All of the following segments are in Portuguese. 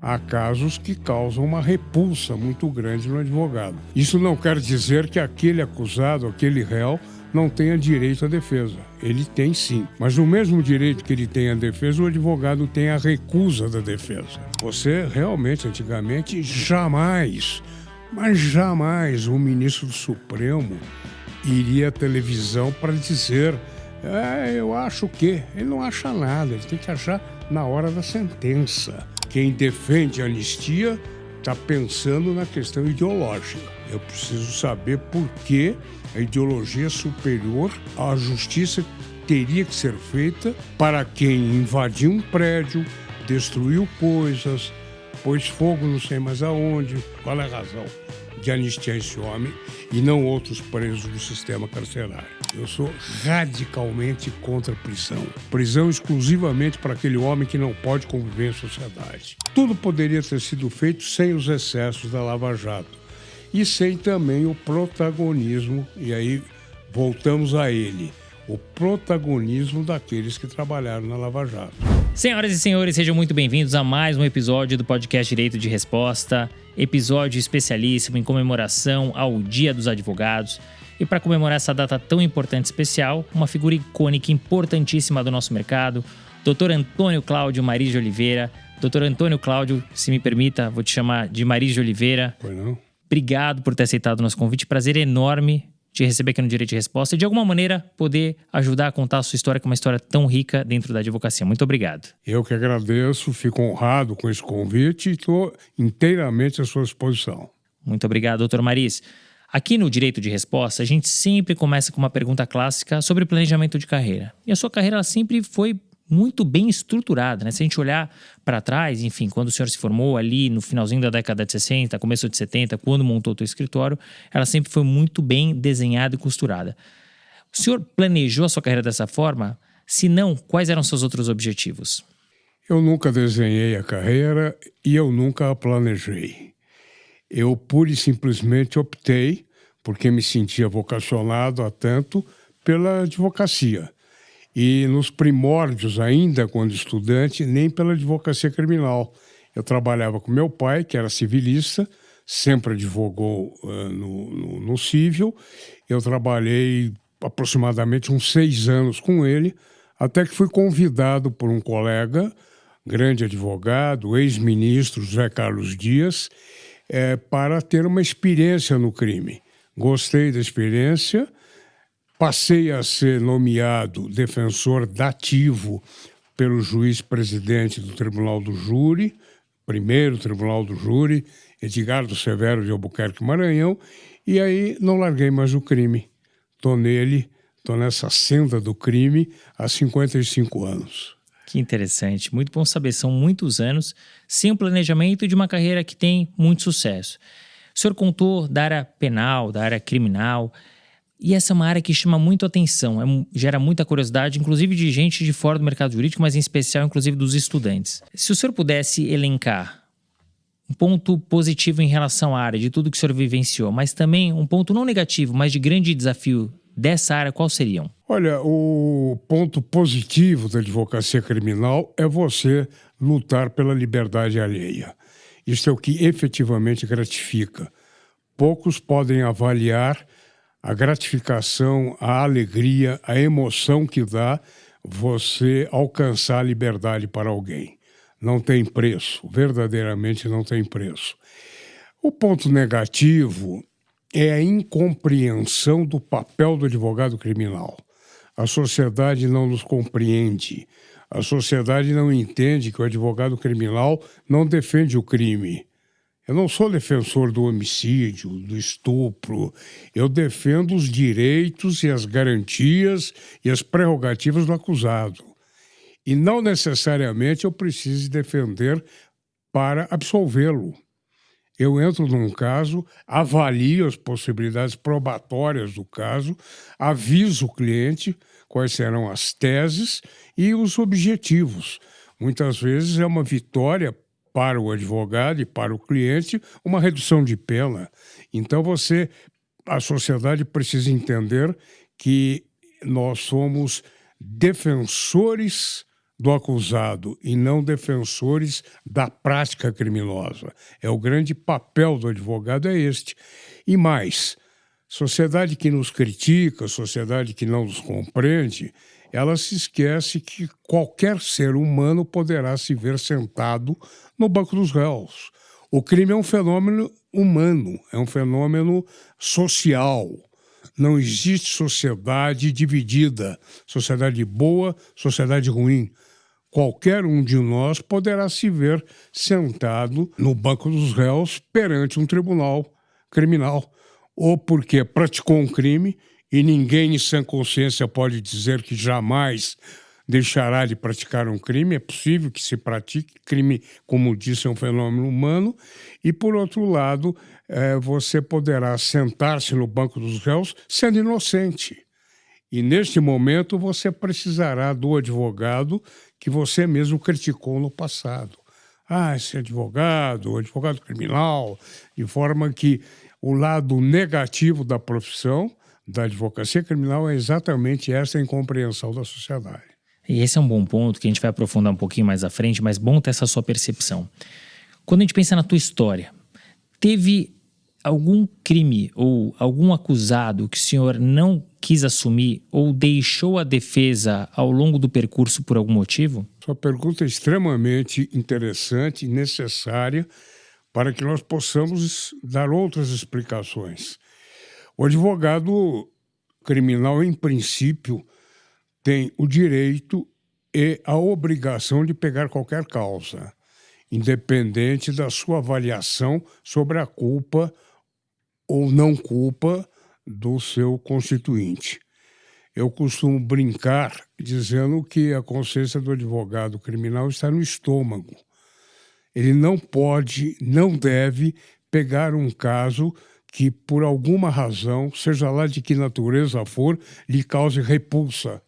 Há casos que causam uma repulsa muito grande no advogado. Isso não quer dizer que aquele acusado, aquele réu, não tenha direito à defesa. Ele tem sim. Mas o mesmo direito que ele tem à defesa, o advogado tem à recusa da defesa. Você realmente, antigamente, jamais, mas jamais o ministro do Supremo iria à televisão para dizer eu acho que. Ele não acha nada, ele tem que achar na hora da sentença. Quem defende a anistia está pensando na questão ideológica. Eu preciso saber por que a ideologia superior à justiça teria que ser feita para quem invadiu um prédio, destruiu coisas, pôs fogo não sei mais aonde. Qual é a razão de anistiar esse homem e não outros presos do sistema carcerário? Eu sou radicalmente contra a prisão. Prisão exclusivamente para aquele homem que não pode conviver em sociedade. Tudo poderia ter sido feito sem os excessos da Lava Jato. E sem também o protagonismo, e aí voltamos a ele, o protagonismo daqueles que trabalharam na Lava Jato. Senhoras e senhores, sejam muito bem-vindos a mais um episódio do podcast Direito de Resposta, episódio especialíssimo em comemoração ao Dia dos Advogados. E para comemorar essa data tão importante e especial, uma figura icônica, importantíssima do nosso mercado, Dr. Antônio Cláudio Maris de Oliveira. Dr. Antônio Cláudio, se me permita, vou te chamar de Maris de Oliveira. Pois não? Obrigado por ter aceitado o nosso convite. Prazer enorme te receber aqui no Direito de Resposta e, de alguma maneira, poder ajudar a contar a sua história, que é uma história tão rica dentro da advocacia. Muito obrigado. Eu que agradeço, fico honrado com esse convite e estou inteiramente à sua disposição. Muito obrigado, doutor Maris. Aqui no Direito de Resposta, a gente sempre começa com uma pergunta clássica sobre planejamento de carreira. E a sua carreira ela sempre foi muito bem estruturada, né? Se a gente olhar para trás, enfim, quando o senhor se formou ali no finalzinho da década de 60, começo de 70, quando montou o seu escritório, ela sempre foi muito bem desenhada e costurada. O senhor planejou a sua carreira dessa forma? Se não, quais eram seus outros objetivos? Eu nunca desenhei a carreira e eu nunca a planejei. Eu pura e simplesmente optei, porque me sentia vocacionado a tanto, pela advocacia. E nos primórdios ainda, quando estudante, nem pela advocacia criminal. Eu trabalhava com meu pai, que era civilista, sempre advogou no civil. Eu trabalhei aproximadamente uns 6 anos com ele, até que fui convidado por um colega, grande advogado, ex-ministro José Carlos Dias, para ter uma experiência no crime. Gostei da experiência. Passei a ser nomeado defensor dativo pelo juiz-presidente do Tribunal do Júri, primeiro Tribunal do Júri, Edgardo Severo de Albuquerque, Maranhão, e aí não larguei mais o crime. Estou nessa senda do crime há 55 anos. Que interessante, muito bom saber, são muitos anos sem o planejamento de uma carreira que tem muito sucesso. O senhor contou da área penal, da área criminal, e essa é uma área que chama muito atenção, gera muita curiosidade, inclusive de gente de fora do mercado jurídico, mas em especial, inclusive, dos estudantes. Se o senhor pudesse elencar um ponto positivo em relação à área, de tudo que o senhor vivenciou, mas também um ponto não negativo, mas de grande desafio dessa área, quais seriam? Olha, o ponto positivo da advocacia criminal é você lutar pela liberdade alheia. Isso é o que efetivamente gratifica. Poucos podem avaliar a gratificação, a alegria, a emoção que dá você alcançar a liberdade para alguém. Não tem preço, verdadeiramente não tem preço. O ponto negativo é a incompreensão do papel do advogado criminal. A sociedade não nos compreende. A sociedade não entende que o advogado criminal não defende o crime. Eu não sou defensor do homicídio, do estupro. Eu defendo os direitos e as garantias e as prerrogativas do acusado. E não necessariamente eu preciso defender para absolvê-lo. Eu entro num caso, avalio as possibilidades probatórias do caso, aviso o cliente quais serão as teses e os objetivos. Muitas vezes é uma vitória para o advogado e para o cliente, uma redução de pena. Então a sociedade precisa entender que nós somos defensores do acusado e não defensores da prática criminosa. É o grande papel do advogado é este. E mais, sociedade que nos critica, sociedade que não nos compreende, ela se esquece que qualquer ser humano poderá se ver sentado no banco dos réus. O crime é um fenômeno humano, é um fenômeno social. Não existe sociedade dividida, sociedade boa, sociedade ruim. Qualquer um de nós poderá se ver sentado no banco dos réus perante um tribunal criminal, ou porque praticou um crime e ninguém em sã consciência pode dizer que jamais deixará de praticar um crime. É possível que se pratique crime, como disse, é um fenômeno humano. E, por outro lado, você poderá sentar-se no banco dos réus sendo inocente. E, neste momento, você precisará do advogado que você mesmo criticou no passado. Esse advogado, o advogado criminal, de forma que o lado negativo da profissão da advocacia criminal é exatamente essa incompreensão da sociedade. E esse é um bom ponto que a gente vai aprofundar um pouquinho mais à frente, mas bom ter essa sua percepção. Quando a gente pensa na tua história, teve algum crime ou algum acusado que o senhor não quis assumir ou deixou a defesa ao longo do percurso por algum motivo? Sua pergunta é extremamente interessante e necessária para que nós possamos dar outras explicações. O advogado criminal, em princípio, tem o direito e a obrigação de pegar qualquer causa, independente da sua avaliação sobre a culpa ou não culpa do seu constituinte. Eu costumo brincar dizendo que a consciência do advogado criminal está no estômago. Ele não pode, não deve pegar um caso que, por alguma razão, seja lá de que natureza for, lhe cause repulsa.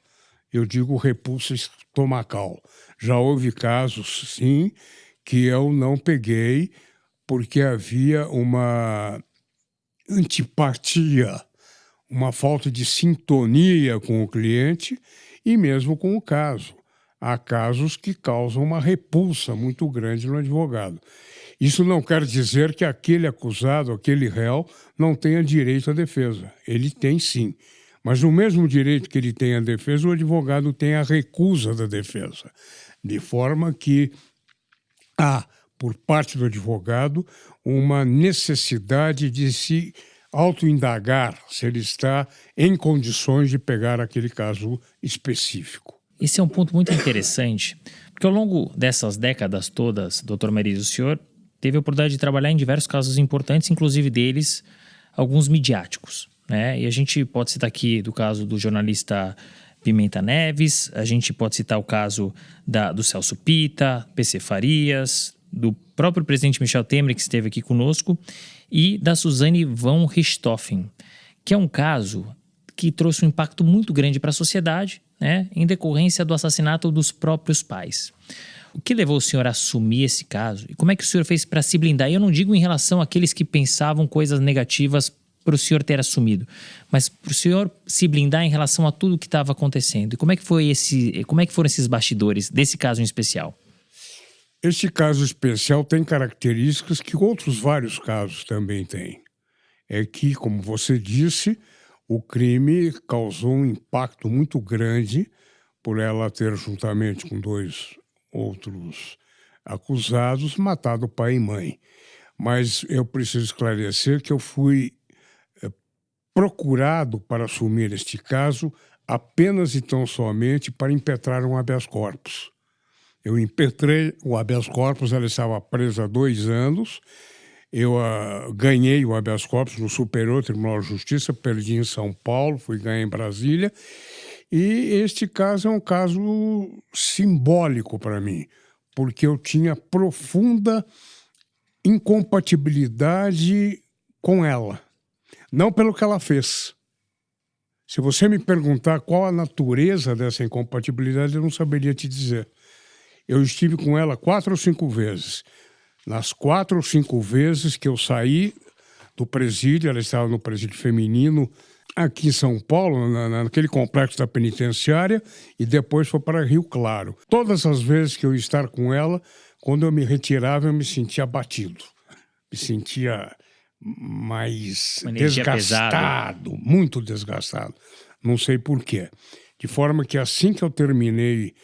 Eu digo repulsa estomacal. Já houve casos, sim, que eu não peguei porque havia uma antipatia, uma falta de sintonia com o cliente e mesmo com o caso. Há casos que causam uma repulsa muito grande no advogado. Isso não quer dizer que aquele acusado, aquele réu, não tenha direito à defesa. Ele tem sim. Mas no mesmo direito que ele tem à defesa, o advogado tem a recusa da defesa. De forma que há, por parte do advogado, uma necessidade de se autoindagar se ele está em condições de pegar aquele caso específico. Esse é um ponto muito interessante, porque ao longo dessas décadas todas, Dr. Merizio, o senhor teve a oportunidade de trabalhar em diversos casos importantes, inclusive deles, alguns midiáticos, né? E a gente pode citar aqui do caso do jornalista Pimenta Neves, a gente pode citar o caso do Celso Pitta, PC Farias, do próprio presidente Michel Temer, que esteve aqui conosco, e da Suzane von Richthofen, que é um caso que trouxe um impacto muito grande para a sociedade, né, em decorrência do assassinato dos próprios pais. O que levou o senhor a assumir esse caso? E como é que o senhor fez para se blindar? E eu não digo em relação àqueles que pensavam coisas negativas para o senhor ter assumido, mas para o senhor se blindar em relação a tudo que estava acontecendo. E como é que foram esses bastidores desse caso em especial? Este caso especial tem características que outros vários casos também têm. É que, como você disse, o crime causou um impacto muito grande por ela ter, juntamente com dois outros acusados, matado pai e mãe. Mas eu preciso esclarecer que eu fui procurado para assumir este caso apenas e tão somente para impetrar um habeas corpus. Eu impetrei o habeas corpus, ela estava presa há 2 anos. Eu ganhei o habeas corpus no Superior Tribunal de Justiça, perdi em São Paulo, fui ganhar em Brasília. E este caso é um caso simbólico para mim, porque eu tinha profunda incompatibilidade com ela. Não pelo que ela fez. Se você me perguntar qual a natureza dessa incompatibilidade, eu não saberia te dizer. Eu estive com ela 4 ou 5 vezes. Nas 4 ou 5 vezes que eu saí do presídio, ela estava no presídio feminino aqui em São Paulo, naquele complexo da penitenciária, e depois foi para Rio Claro. Todas as vezes que eu ia estar com ela, quando eu me retirava, eu me sentia abatido. Me sentia mais Uma energia desgastado, muito desgastado. Não sei por quê. De forma que assim que eu terminei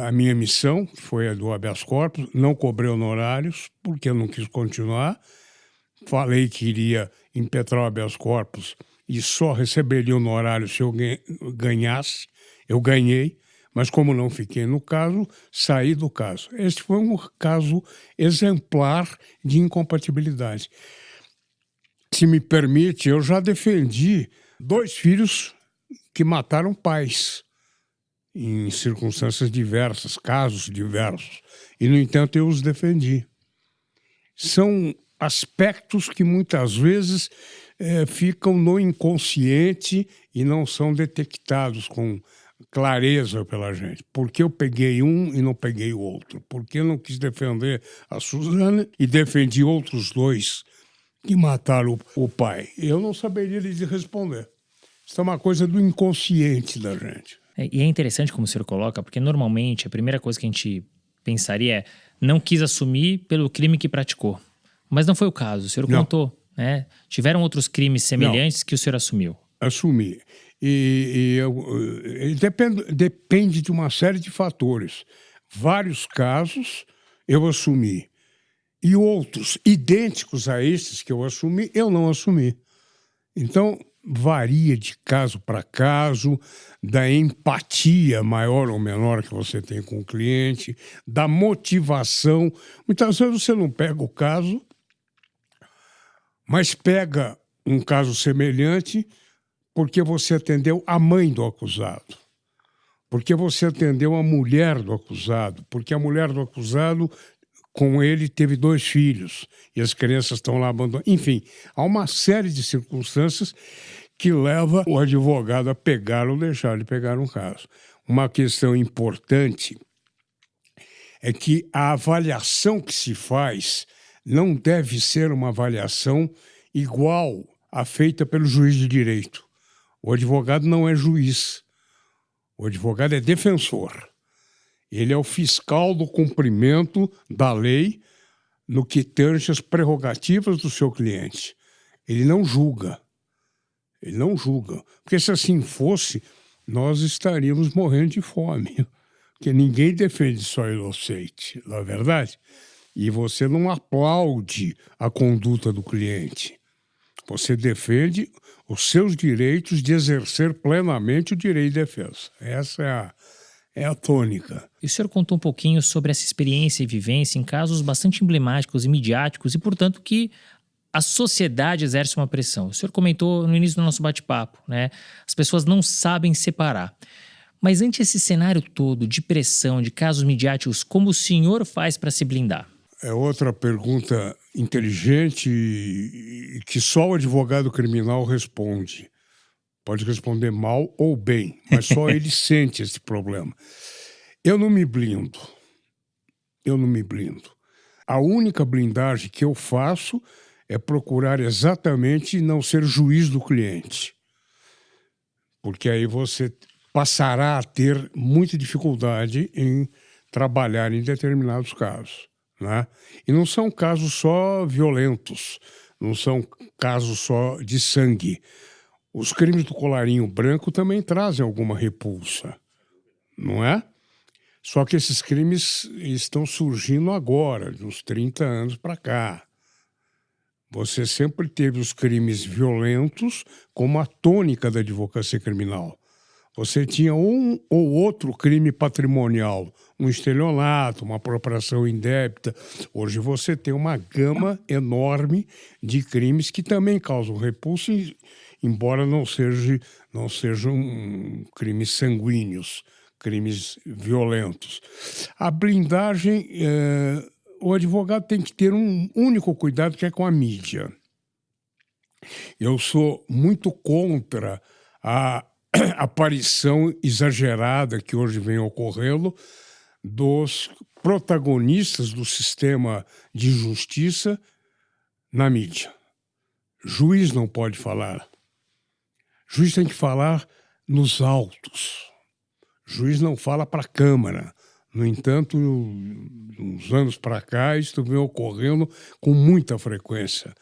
a minha missão, que foi a do habeas corpus, não cobrei honorários, porque eu não quis continuar. Falei que iria impetrar o habeas corpus e só receberia honorário se eu ganhasse. Eu ganhei, mas como não fiquei no caso, saí do caso. Este foi um caso exemplar de incompatibilidade. Se me permite, eu já defendi 2 filhos que mataram pais em circunstâncias diversas, casos diversos. E, no entanto, eu os defendi. São aspectos que muitas vezes ficam no inconsciente e não são detectados com clareza pela gente. Por que eu peguei um e não peguei o outro? Por que eu não quis defender a Suzana e defendi outros 2 que mataram o pai? Eu não saberia lhes responder. Isso é uma coisa do inconsciente da gente. E é interessante como o senhor coloca, porque normalmente a primeira coisa que a gente pensaria é não quis assumir pelo crime que praticou. Mas não foi o caso, o senhor contou, né? Tiveram outros crimes semelhantes que o senhor assumiu. Assumi. E depende de uma série de fatores. Vários casos eu assumi. E outros idênticos a esses que eu assumi, eu não assumi. Então, varia de caso para caso, da empatia maior ou menor que você tem com o cliente, da motivação. Muitas vezes você não pega o caso, mas pega um caso semelhante porque você atendeu a mãe do acusado, porque você atendeu a mulher do acusado, porque a mulher do acusado, com ele, teve 2 filhos e as crianças estão lá abandonadas. Enfim, há uma série de circunstâncias que leva o advogado a pegar ou deixar de pegar um caso. Uma questão importante é que a avaliação que se faz não deve ser uma avaliação igual à feita pelo juiz de direito. O advogado não é juiz. O advogado é defensor. Ele é o fiscal do cumprimento da lei no que tange as prerrogativas do seu cliente. Ele não julga. Ele não julga. Porque se assim fosse, nós estaríamos morrendo de fome. Porque ninguém defende só inocente, não é verdade? E você não aplaude a conduta do cliente. Você defende os seus direitos de exercer plenamente o direito de defesa. Essa é a tônica. E o senhor contou um pouquinho sobre essa experiência e vivência em casos bastante emblemáticos e midiáticos e, portanto, que a sociedade exerce uma pressão. O senhor comentou no início do nosso bate-papo, né? As pessoas não sabem separar. Mas ante esse cenário todo de pressão, de casos midiáticos, como o senhor faz para se blindar? É outra pergunta inteligente e que só o advogado criminal responde. Pode responder mal ou bem, mas só ele sente esse problema. Eu não me blindo. Eu não me blindo. A única blindagem que eu faço é procurar exatamente não ser juiz do cliente. Porque aí você passará a ter muita dificuldade em trabalhar em determinados casos, né? E não são casos só violentos, não são casos só de sangue. Os crimes do colarinho branco também trazem alguma repulsa, não é? Só que esses crimes estão surgindo agora, de uns 30 anos para cá. Você sempre teve os crimes violentos como a tônica da advocacia criminal. Você tinha um ou outro crime patrimonial, um estelionato, uma apropriação indébita. Hoje você tem uma gama enorme de crimes que também causam repulsa, embora não sejam crimes sanguíneos, crimes violentos. A blindagem, o advogado tem que ter um único cuidado, que é com a mídia. Eu sou muito contra a aparição exagerada que hoje vem ocorrendo dos protagonistas do sistema de justiça na mídia. Juiz não pode falar. O juiz tem que falar nos autos. O juiz não fala para a Câmara. No entanto, uns anos para cá, isso vem ocorrendo com muita frequência.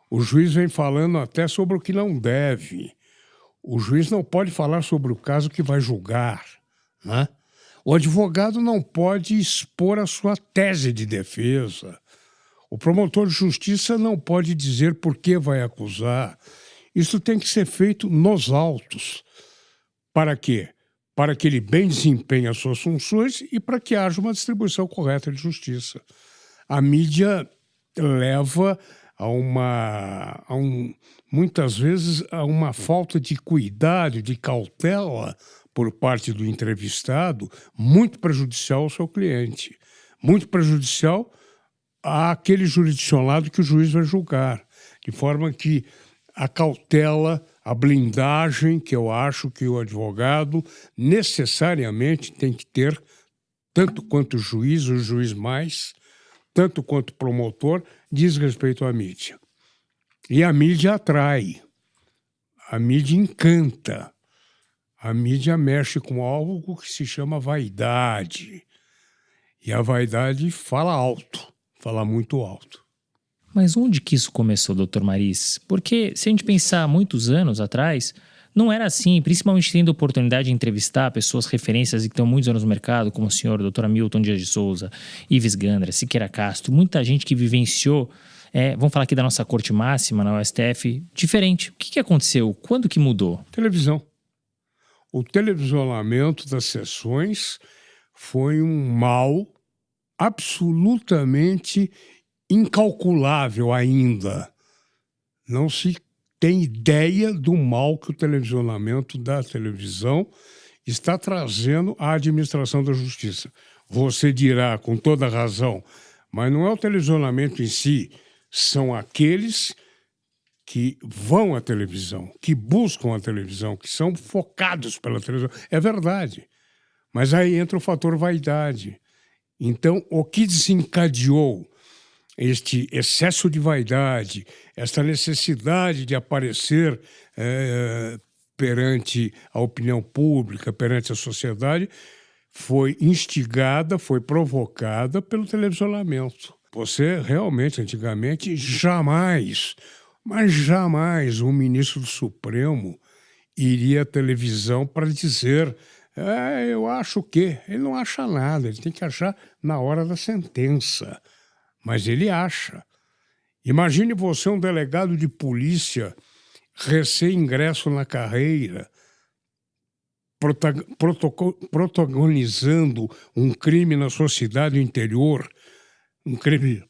O juiz vem falando até sobre o que não deve. O juiz não pode falar sobre o caso que vai julgar, né? O advogado não pode expor a sua tese de defesa. O promotor de justiça não pode dizer por que vai acusar. Isso tem que ser feito nos autos. Para quê? Para que ele bem desempenhe as suas funções e para que haja uma distribuição correta de justiça. A mídia leva muitas vezes a uma falta de cuidado, de cautela por parte do entrevistado, muito prejudicial ao seu cliente, muito prejudicial àquele jurisdicionado que o juiz vai julgar, de forma que a cautela, a blindagem que eu acho que o advogado necessariamente tem que ter, tanto quanto o juiz mais, tanto quanto o promotor, diz respeito à mídia. E a mídia atrai, a mídia encanta, a mídia mexe com algo que se chama vaidade. E a vaidade fala alto, fala muito alto. Mas onde que isso começou, doutor Maris? Porque se a gente pensar muitos anos atrás, não era assim, principalmente tendo a oportunidade de entrevistar pessoas referências que estão muitos anos no mercado, como o senhor, doutor Hamilton Dias de Souza, Ives Gandra, Siqueira Castro, muita gente que vivenciou, vamos falar aqui da nossa corte máxima na STF, diferente. O que aconteceu? Quando que mudou? Televisão. O televisionamento das sessões foi um mal absolutamente incalculável ainda. Não se tem ideia do mal que o televisionamento da televisão está trazendo à administração da justiça. Você dirá, com toda razão, mas não é o televisionamento em si, são aqueles que vão à televisão, que buscam a televisão, que são focados pela televisão. É verdade, mas aí entra o fator vaidade. Então, o que desencadeou este excesso de vaidade, esta necessidade de aparecer perante a opinião pública, perante a sociedade, foi instigada, foi provocada pelo televisionamento. Você realmente, antigamente, jamais, mas jamais um ministro do Supremo iria à televisão para dizer eu acho o quê? Ele não acha nada, ele tem que achar na hora da sentença. Mas ele acha. Imagine você, um delegado de polícia, recém-ingresso na carreira, protagonizando um crime na sua cidade interior, um crime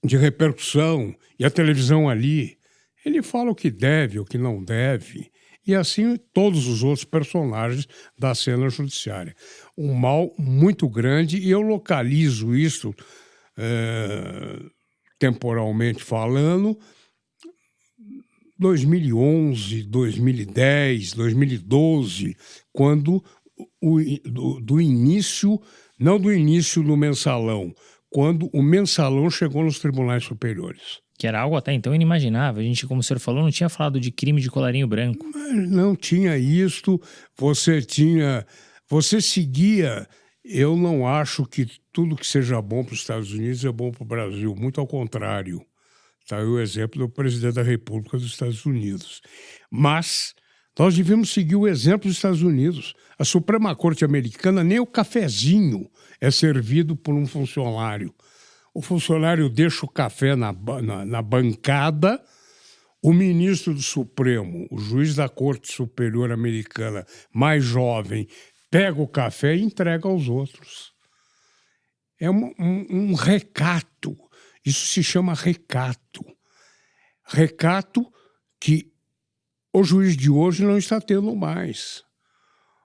de repercussão, e a televisão ali. Ele fala o que deve, o que não deve, e assim todos os outros personagens da cena judiciária. Um mal muito grande, e eu localizo isso temporalmente falando, 2011, 2010, 2012, quando do início, não do início do mensalão, quando o mensalão chegou nos tribunais superiores. Que era algo até então inimaginável. A gente, como o senhor falou, não tinha falado de crime de colarinho branco. Não tinha isto, você seguia. Eu não acho que tudo que seja bom para os Estados Unidos é bom para o Brasil, muito ao contrário. Está aí o exemplo do presidente da República dos Estados Unidos. Mas nós devemos seguir o exemplo dos Estados Unidos. A Suprema Corte Americana, nem o cafezinho é servido por um funcionário. O funcionário deixa o café na bancada, o ministro do Supremo, o juiz da Corte Superior Americana, mais jovem, pega o café e entrega aos outros. É um recato. Isso se chama recato. Recato que o juiz de hoje não está tendo mais.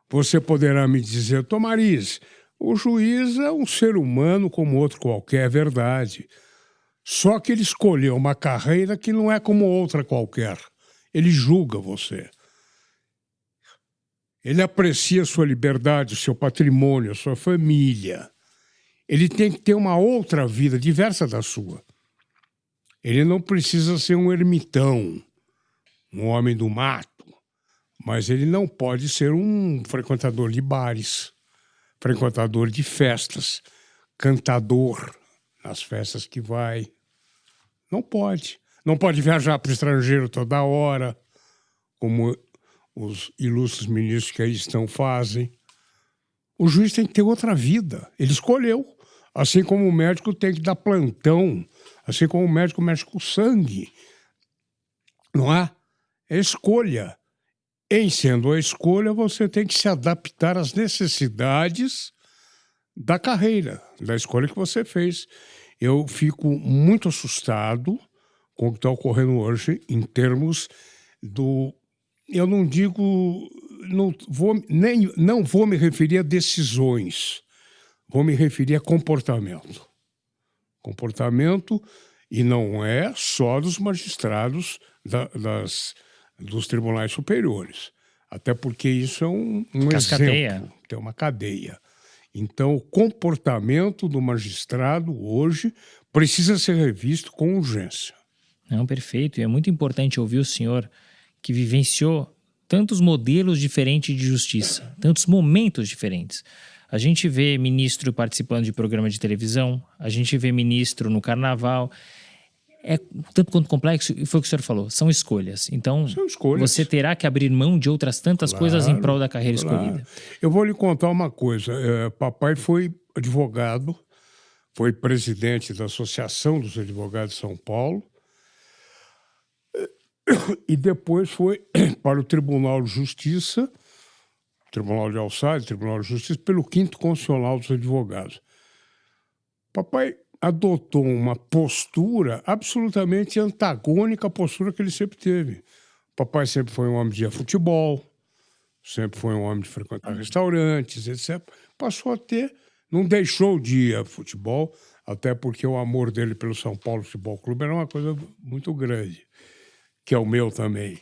Você poderá me dizer, Tomariz, o juiz é um ser humano como outro qualquer, é verdade. Só que ele escolheu uma carreira que não é como outra qualquer. Ele julga você. Ele aprecia a sua liberdade, o seu patrimônio, a sua família. Ele tem que ter uma outra vida, diversa da sua. Ele não precisa ser um ermitão, um homem do mato, mas ele não pode ser um frequentador de bares, frequentador de festas, cantador nas festas que vai. Não pode. Não pode viajar para o estrangeiro toda hora, como os ilustres ministros que aí estão fazem. O juiz tem que ter outra vida. Ele escolheu. Assim como o médico tem que dar plantão, assim como o médico mexe com sangue. Não é? É escolha. Em sendo a escolha, você tem que se adaptar às necessidades da carreira, da escolha que você fez. Eu fico muito assustado com o que está ocorrendo hoje em termos do... Eu não digo... Não vou me referir a decisões. Vou me referir a comportamento. Comportamento, e não é só dos magistrados dos tribunais superiores. Até porque isso é um exemplo. Tem uma cadeia. Então, o comportamento do magistrado hoje precisa ser revisto com urgência. Não, perfeito. E é muito importante ouvir o senhor que vivenciou tantos modelos diferentes de justiça, tantos momentos diferentes. A gente vê ministro participando de programa de televisão, a gente vê ministro no carnaval. É tanto quanto complexo, e foi o que o senhor falou, são escolhas. Então, você terá que abrir mão de outras tantas coisas em prol da carreira escolhida. Eu vou lhe contar uma coisa. Papai foi advogado, foi presidente da Associação dos Advogados de São Paulo, e depois foi para o Tribunal de Justiça, Tribunal de Alçade, Tribunal de Justiça, pelo 5º Constitucional dos Advogados. Papai adotou uma postura absolutamente antagônica à postura que ele sempre teve. Papai sempre foi um homem de ir a futebol, sempre foi um homem de frequentar restaurantes, etc. Passou a ter, não deixou de ir a futebol, até porque o amor dele pelo São Paulo Futebol Clube era uma coisa muito grande, que é o meu também.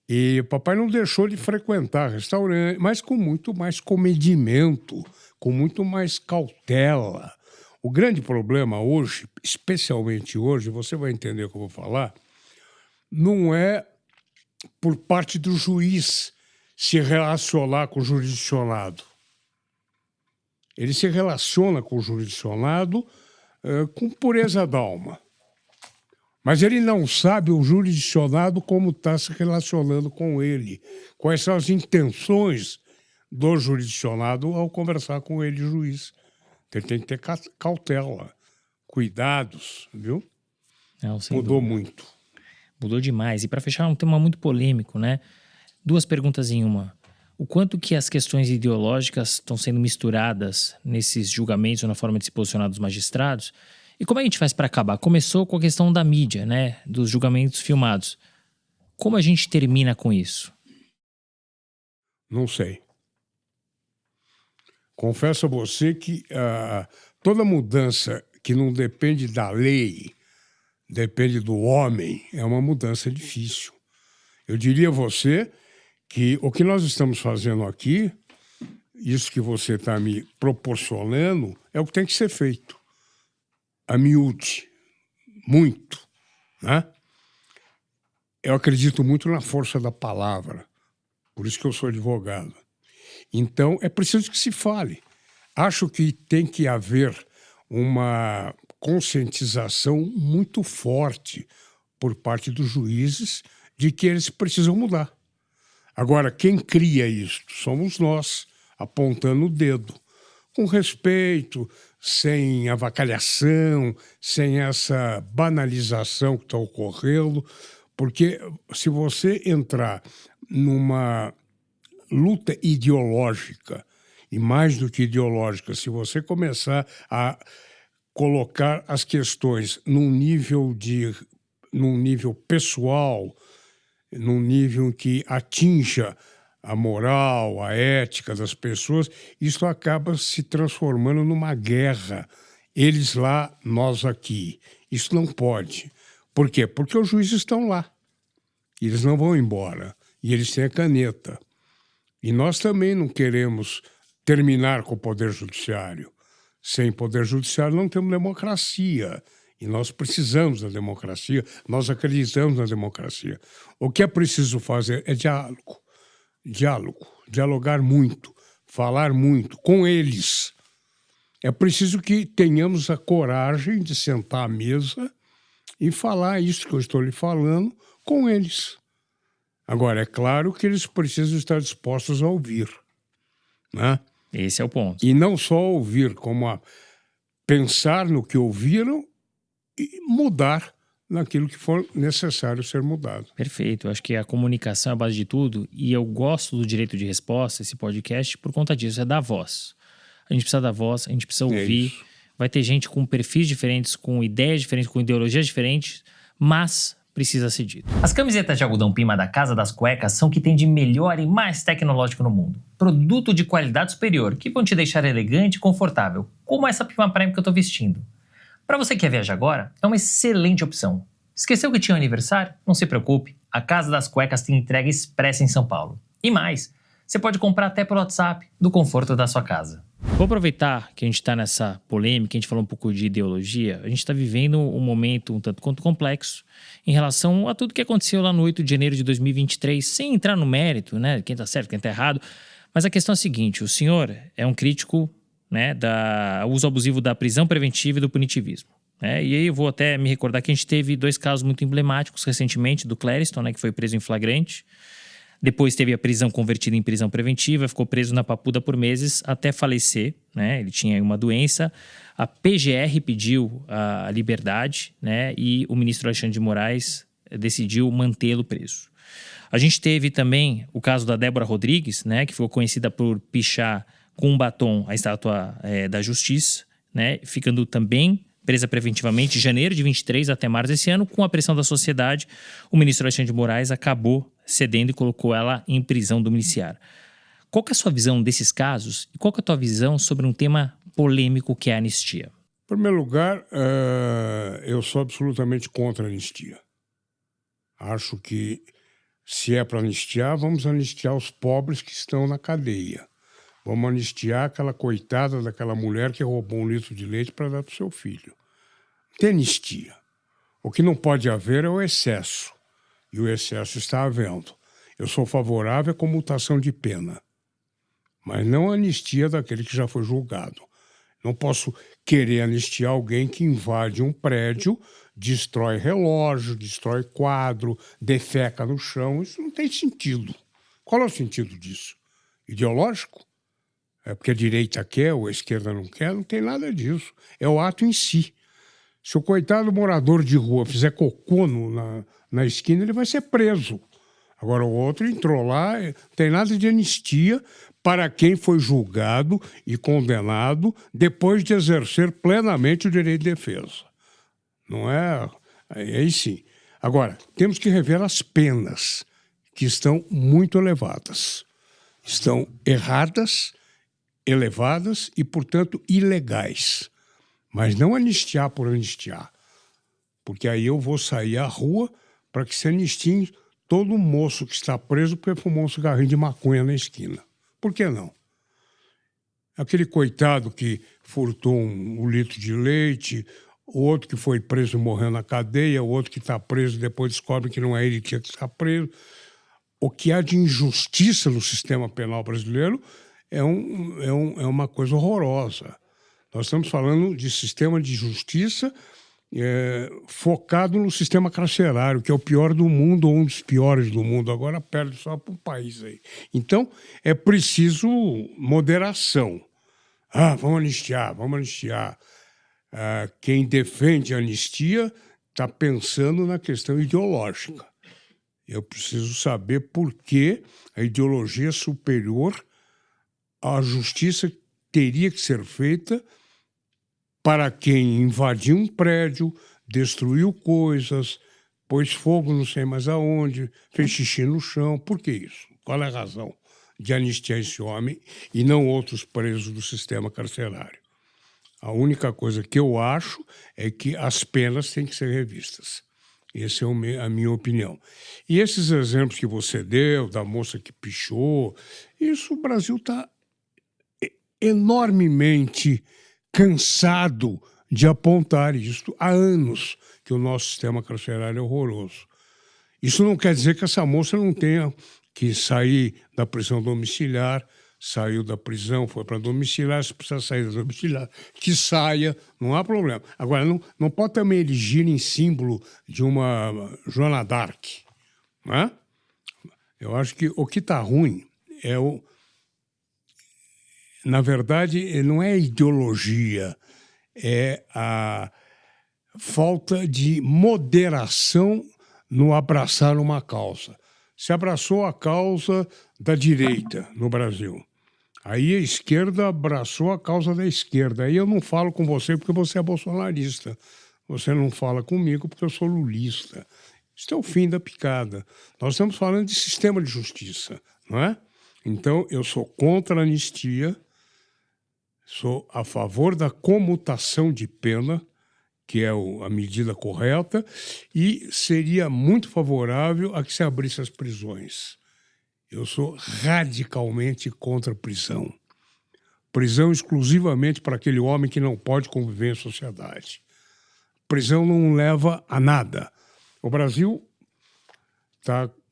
E papai não deixou de frequentar restaurante, mas com muito mais comedimento, com muito mais cautela. O grande problema hoje, especialmente hoje, você vai entender o que eu vou falar, não é por parte do juiz se relacionar com o jurisdicionado. Ele se relaciona com o jurisdicionado com pureza d'alma. Mas ele não sabe o jurisdicionado como está se relacionando com ele. Quais são as intenções do jurisdicionado ao conversar com ele, juiz. Ele tem que ter cautela, cuidados, viu? Não, Mudou muito. Mudou demais. E para fechar, um tema muito polêmico, né? 2 perguntas em uma. O quanto que as questões ideológicas estão sendo misturadas nesses julgamentos ou na forma de se posicionar dos magistrados? E como a gente faz para acabar? Começou com a questão da mídia, né? Dos julgamentos filmados. Como a gente termina com isso? Não sei. Confesso a você que toda mudança que não depende da lei, depende do homem, é uma mudança difícil. Eu diria a você que o que nós estamos fazendo aqui, isso que você está me proporcionando, é o que tem que ser feito. A miúde. Muito. Né? Eu acredito muito na força da palavra. Por isso que eu sou advogado. Então, é preciso que se fale. Acho que tem que haver uma conscientização muito forte por parte dos juízes de que eles precisam mudar. Agora, quem cria isso? Somos nós, apontando o dedo. Com respeito, sem avacalhação, sem essa banalização que está ocorrendo, porque se você entrar numa luta ideológica, e mais do que ideológica, se você começar a colocar as questões num nível pessoal, num nível que atinja a moral, a ética das pessoas, isso acaba se transformando numa guerra. Eles lá, nós aqui. Isso não pode. Por quê? Porque os juízes estão lá. Eles não vão embora. E eles têm a caneta. E nós também não queremos terminar com o Poder Judiciário. Sem Poder Judiciário não temos democracia. E nós precisamos da democracia, nós acreditamos na democracia. O que é preciso fazer é diálogo. diálogo, dialogar muito, falar muito com eles. É preciso que tenhamos a coragem de sentar à mesa e falar isso que eu estou lhe falando com eles. Agora, é claro que eles precisam estar dispostos a ouvir, né? Esse é o ponto. E não só ouvir, como a pensar no que ouviram e mudar naquilo que for necessário ser mudado. Perfeito. Eu acho que a comunicação é a base de tudo e eu gosto do direito de resposta, esse podcast, por conta disso, é dar voz. A gente precisa dar voz, a gente precisa ouvir. Vai ter gente com perfis diferentes, com ideias diferentes, com ideologias diferentes, mas precisa ser dito. As camisetas de algodão Pima da Casa das Cuecas são o que tem de melhor e mais tecnológico no mundo. Produto de qualidade superior, que vão te deixar elegante e confortável, como essa Pima Prime que eu tô vestindo. Para você que quer viajar agora, é uma excelente opção. Esqueceu que tinha um aniversário? Não se preocupe, a Casa das Cuecas tem entrega expressa em São Paulo. E mais, você pode comprar até pelo WhatsApp, do conforto da sua casa. Vou aproveitar que a gente está nessa polêmica, a gente falou um pouco de ideologia, a gente está vivendo um momento um tanto quanto complexo em relação a tudo que aconteceu lá no 8 de janeiro de 2023, sem entrar no mérito, né, quem está certo, quem está errado, mas a questão é a seguinte, o senhor é um crítico, né, do uso abusivo da prisão preventiva e do punitivismo. E aí eu vou até me recordar que a gente teve 2 casos muito emblemáticos recentemente, do Clériston, né, que foi preso em flagrante. Depois teve a prisão convertida em prisão preventiva, ficou preso na Papuda por meses até falecer, né? Ele tinha uma doença. A PGR pediu a liberdade, né? E o ministro Alexandre de Moraes decidiu mantê-lo preso. A gente teve também o caso da Débora Rodrigues, né? Que ficou conhecida por pichar com um batom a estátua da Justiça, né? Ficando também presa preventivamente de janeiro de 23 até março desse ano. Com a pressão da sociedade, o ministro Alexandre de Moraes acabou cedendo e colocou ela em prisão domiciliar. Qual que é a sua visão desses casos e qual que é a tua visão sobre um tema polêmico que é a anistia? Em primeiro lugar, eu sou absolutamente contra a anistia. Acho que se é para anistiar, vamos anistiar os pobres que estão na cadeia. Vamos anistiar aquela coitada daquela mulher que roubou 1 litro de leite para dar para o seu filho. Não tem anistia. O que não pode haver é o excesso. E o excesso está havendo. Eu sou favorável à comutação de pena, mas não a anistia daquele que já foi julgado. Não posso querer anistiar alguém que invade um prédio, destrói relógio, destrói quadro, defeca no chão. Isso não tem sentido. Qual é o sentido disso? Ideológico? É porque a direita quer ou a esquerda não quer? Não tem nada disso. É o ato em si. Se o coitado morador de rua fizer cocô na esquina, ele vai ser preso. Agora o outro entrou lá, não tem nada de anistia para quem foi julgado e condenado depois de exercer plenamente o direito de defesa. Não é? Aí sim. Agora, temos que rever as penas, que estão muito elevadas. Estão erradas, elevadas e, portanto, ilegais. Mas não anistiar por anistiar. Porque aí eu vou sair à rua para que se anistiem todo moço que está preso porque fumou um cigarrinho de maconha na esquina. Por que não? Aquele coitado que furtou 1 litro de leite, o outro que foi preso e morreu na cadeia, o outro que está preso e depois descobre que não é ele que tinha que estar preso. O que há de injustiça no sistema penal brasileiro é uma coisa horrorosa. Nós estamos falando de sistema de justiça focado no sistema carcerário, que é o pior do mundo, ou um dos piores do mundo. Agora perde só para um país aí. Então, é preciso moderação. Vamos anistiar. Quem defende a anistia está pensando na questão ideológica. Eu preciso saber por que a ideologia superior à justiça teria que ser feita para quem invadiu um prédio, destruiu coisas, pôs fogo não sei mais aonde, fez xixi no chão. Por que isso? Qual é a razão de anistiar esse homem e não outros presos do sistema carcerário? A única coisa que eu acho é que as penas têm que ser revistas. Essa é a minha opinião. E esses exemplos que você deu, da moça que pichou, isso o Brasil está enormemente cansado de apontar isso há anos, que o nosso sistema carcerário é horroroso. Isso não quer dizer que essa moça não tenha que sair da prisão domiciliar, saiu da prisão, foi para domiciliar, se precisa sair da domiciliar, que saia, não há problema. Agora, não pode também erigir em símbolo de uma Joana d'Arc, né? Eu acho que o que está ruim é na verdade, não é a ideologia, é a falta de moderação no abraçar uma causa. Se abraçou a causa da direita no Brasil. Aí a esquerda abraçou a causa da esquerda. Aí eu não falo com você porque você é bolsonarista. Você não fala comigo porque eu sou lulista. Isso é o fim da picada. Nós estamos falando de sistema de justiça, não é? Então, eu sou contra a anistia, sou a favor da comutação de pena, que é a medida correta, e seria muito favorável a que se abrisse as prisões. Eu sou radicalmente contra a prisão. Prisão exclusivamente para aquele homem que não pode conviver em sociedade. Prisão não leva a nada. O Brasil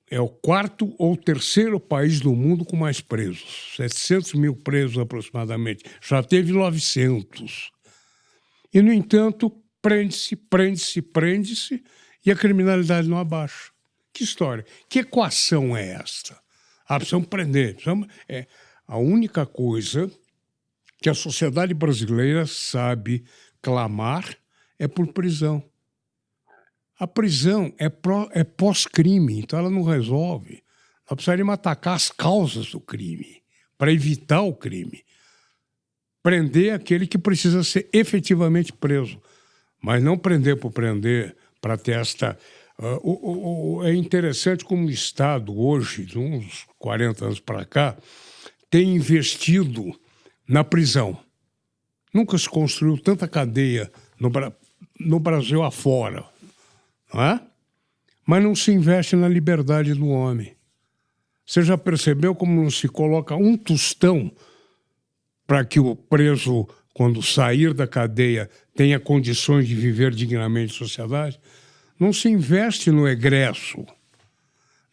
é o 4º ou 3º país do mundo com mais presos. 700 mil presos aproximadamente. Já teve 900. E, no entanto, prende-se, e a criminalidade não abaixa. Que história? Que equação é esta? Precisamos prender. É a única coisa que a sociedade brasileira sabe clamar é por prisão. A prisão é pós-crime, então ela não resolve. Nós precisaríamos atacar as causas do crime, para evitar o crime. Prender aquele que precisa ser efetivamente preso. Mas não prender por prender, para ter esta... é interessante como o Estado, hoje, de uns 40 anos para cá, tem investido na prisão. Nunca se construiu tanta cadeia no Brasil afora, não é? Mas não se investe na liberdade do homem. Você já percebeu como não se coloca um tostão para que o preso, quando sair da cadeia, tenha condições de viver dignamente em sociedade? Não se investe no egresso.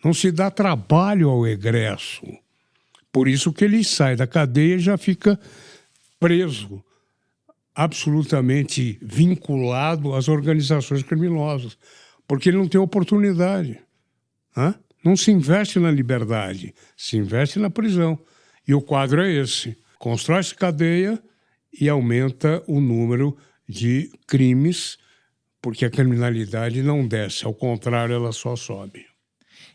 Não se dá trabalho ao egresso. Por isso que ele sai da cadeia e já fica preso, absolutamente vinculado às organizações criminosas, porque ele não tem oportunidade. Não se investe na liberdade, se investe na prisão. E o quadro é esse. Constrói-se cadeia e aumenta o número de crimes, porque a criminalidade não desce, ao contrário, ela só sobe.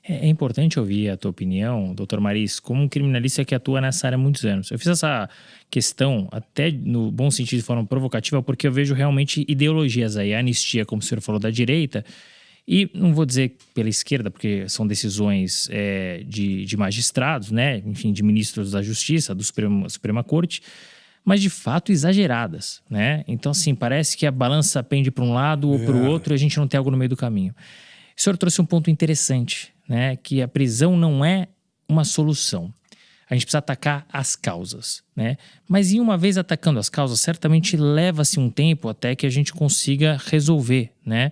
É importante ouvir a tua opinião, doutor Maris, como um criminalista que atua nessa área há muitos anos. Eu fiz essa questão, até no bom sentido, de forma provocativa, porque eu vejo realmente ideologias aí. A anistia, como o senhor falou, da direita, e não vou dizer pela esquerda, porque são decisões de magistrados, né? Enfim, de ministros da Justiça, da Suprema Corte, mas de fato exageradas, né? Então, assim, parece que a balança pende para um lado ou para o outro e a gente não tem algo no meio do caminho. O senhor trouxe um ponto interessante, né? Que a prisão não é uma solução. A gente precisa atacar as causas, né? Mas em uma vez atacando as causas, certamente leva-se um tempo até que a gente consiga resolver, né?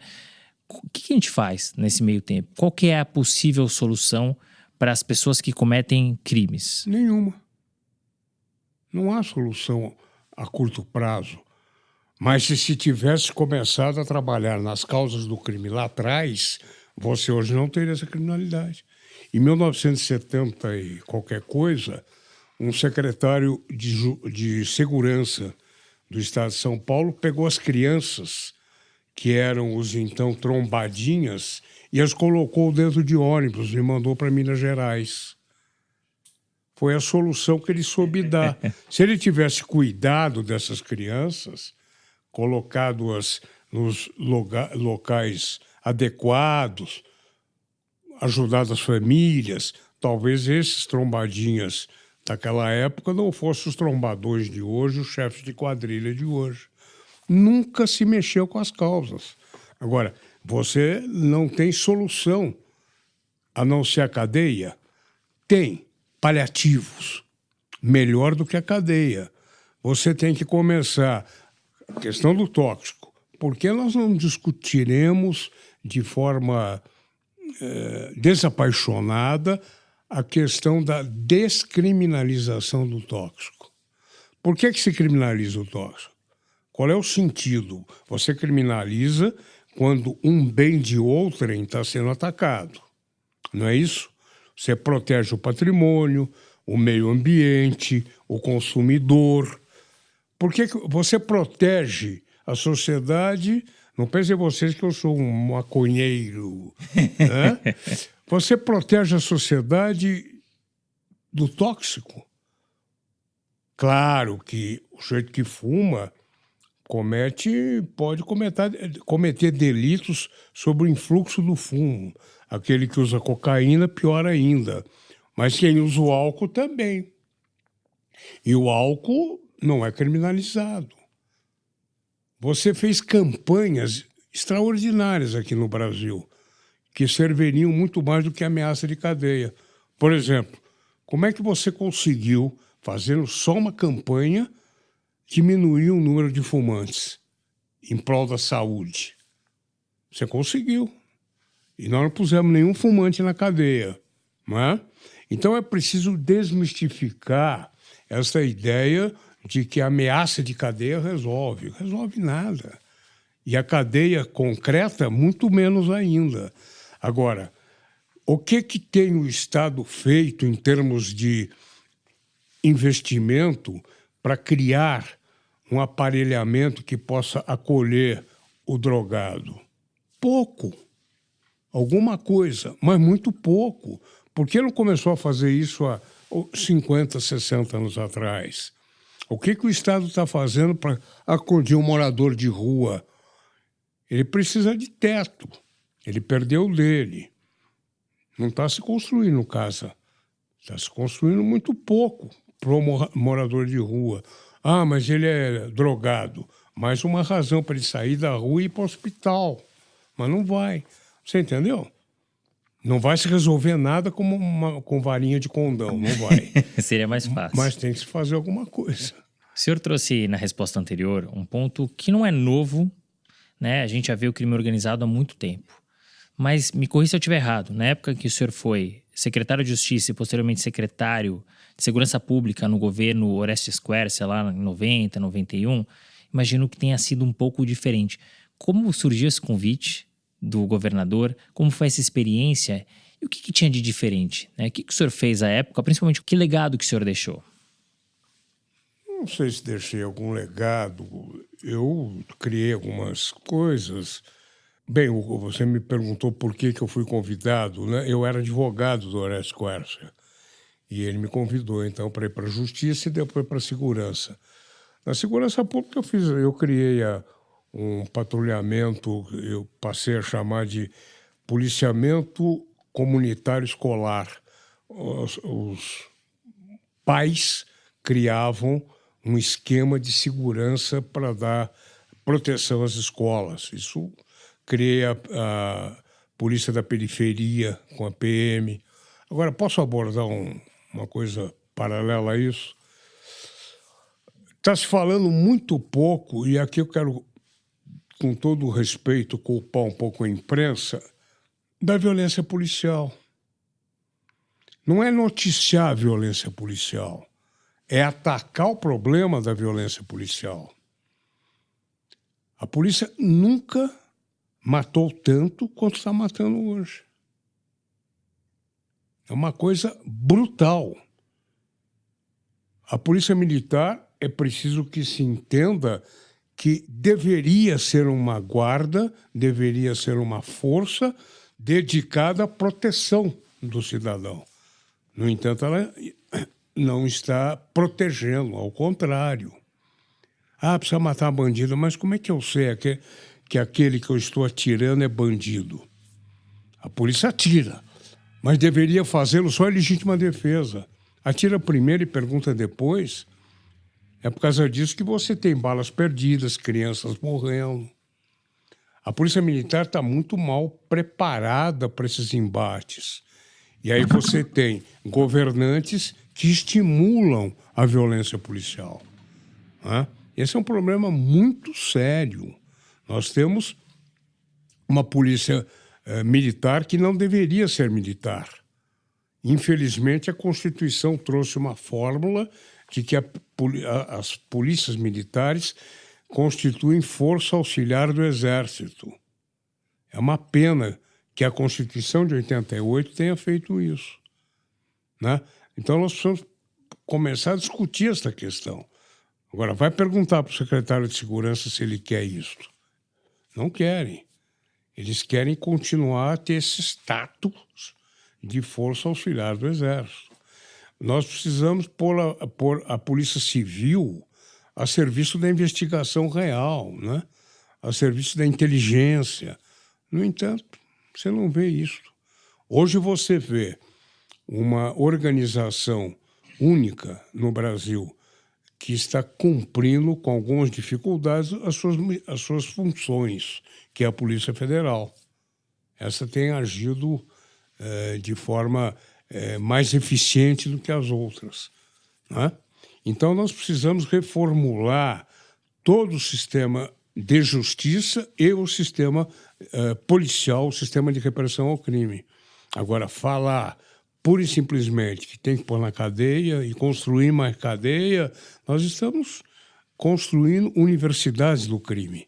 O que a gente faz nesse meio tempo? Qual que é a possível solução para as pessoas que cometem crimes? Nenhuma. Não há solução a curto prazo. Mas se tivesse começado a trabalhar nas causas do crime lá atrás, você hoje não teria essa criminalidade. Em 1970 e qualquer coisa, um secretário de segurança do estado de São Paulo pegou as crianças, que eram os então trombadinhas, e as colocou dentro de ônibus e mandou para Minas Gerais. Foi a solução que ele soube dar. Se ele tivesse cuidado dessas crianças, colocado-as nos locais adequados, ajudado as famílias, talvez esses trombadinhas daquela época não fossem os trombadores de hoje, os chefes de quadrilha de hoje. Nunca se mexeu com as causas. Agora, você não tem solução a não ser a cadeia? Tem paliativos, melhor do que a cadeia. Você tem que começar a questão do tóxico. Por que nós não discutiremos de forma desapaixonada a questão da descriminalização do tóxico. Por que se criminaliza o tóxico? Qual é o sentido? Você criminaliza quando um bem de outrem está sendo atacado. Não é isso? Você protege o patrimônio, o meio ambiente, o consumidor. Por que você protege a sociedade? Não pensem vocês que eu sou um maconheiro. Né? Você protege a sociedade do tóxico. Claro que o sujeito que fuma pode cometer delitos sobre o influxo do fumo. Aquele que usa cocaína, pior ainda. Mas quem usa o álcool também. E o álcool não é criminalizado. Você fez campanhas extraordinárias aqui no Brasil, que serviriam muito mais do que ameaça de cadeia. Por exemplo, como é que você conseguiu, fazendo só uma campanha, diminuir o número de fumantes em prol da saúde? Você conseguiu. E nós não pusemos nenhum fumante na cadeia. Não é? Então é preciso desmistificar essa ideia de que a ameaça de cadeia resolve. Resolve nada. E a cadeia concreta, muito menos ainda. Agora, o que tem o Estado feito em termos de investimento para criar um aparelhamento que possa acolher o drogado? Pouco. Alguma coisa, mas muito pouco. Por que não começou a fazer isso há 50, 60 anos atrás? O que o Estado está fazendo para acolher um morador de rua? Ele precisa de teto. Ele perdeu o dele. Não está se construindo casa. Está se construindo muito pouco para o morador de rua. Ah, mas ele é drogado. Mais uma razão para ele sair da rua e ir para o hospital. Mas não vai. Você entendeu? Não vai se resolver nada com varinha de condão, não vai. Seria mais fácil. Mas tem que se fazer alguma coisa. O senhor trouxe na resposta anterior um ponto que não é novo, né? A gente já vê o crime organizado há muito tempo. Mas me corrija se eu estiver errado. Na época que o senhor foi secretário de Justiça e posteriormente secretário de Segurança Pública no governo Orestes Quercia, lá em 90, 91, imagino que tenha sido um pouco diferente. Como surgiu esse convite do governador? Como foi essa experiência? E o que tinha de diferente? Né? O que o senhor fez à época? Principalmente, que legado que o senhor deixou? Não sei se deixei algum legado. Eu criei algumas coisas. Bem, você me perguntou por que eu fui convidado, né? Eu era advogado do Orestes Quercia. E ele me convidou, então, para ir para a Justiça e depois para a Segurança. Na Segurança Pública eu criei um patrulhamento, eu passei a chamar de policiamento comunitário escolar. Os pais criavam um esquema de segurança para dar proteção às escolas. Isso criei a Polícia da Periferia com a PM. Agora, posso abordar uma coisa paralela a isso? Está se falando muito pouco, e aqui eu quero, com todo o respeito, culpar um pouco a imprensa, da violência policial. Não é noticiar a violência policial, é atacar o problema da violência policial. A polícia nunca matou tanto quanto está matando hoje. É uma coisa brutal. A polícia militar, é preciso que se entenda que deveria ser uma guarda, deveria ser uma força dedicada à proteção do cidadão. No entanto, ela não está protegendo, ao contrário. Ah, precisa matar bandido, mas como é que eu sei que aquele que eu estou atirando é bandido? A polícia atira, mas deveria fazê-lo só em legítima defesa. Atira primeiro e pergunta depois. É por causa disso que você tem balas perdidas, crianças morrendo. A Polícia Militar está muito mal preparada para esses embates. E aí você tem governantes que estimulam a violência policial. Né? Esse é um problema muito sério. Nós temos uma polícia militar que não deveria ser militar. Infelizmente, a Constituição trouxe uma fórmula de que as polícias militares constituem força auxiliar do Exército. É uma pena que a Constituição de 88 tenha feito isso, né? Então, nós precisamos começar a discutir essa questão. Agora, vai perguntar para o secretário de Segurança se ele quer isso. Não querem. Eles querem continuar a ter esse status de força auxiliar do Exército. Nós precisamos pôr a Polícia Civil a serviço da investigação real, né? A serviço da inteligência. No entanto, você não vê isso. Hoje você vê uma organização única no Brasil que está cumprindo, com algumas dificuldades, as suas funções, que é a Polícia Federal. Essa tem agido de forma mais eficiente do que as outras, né? Então, nós precisamos reformular todo o sistema de justiça e o sistema policial, o sistema de repressão ao crime. Agora, falar pura e simplesmente que tem que pôr na cadeia e construir mais cadeia, nós estamos construindo universidades do crime.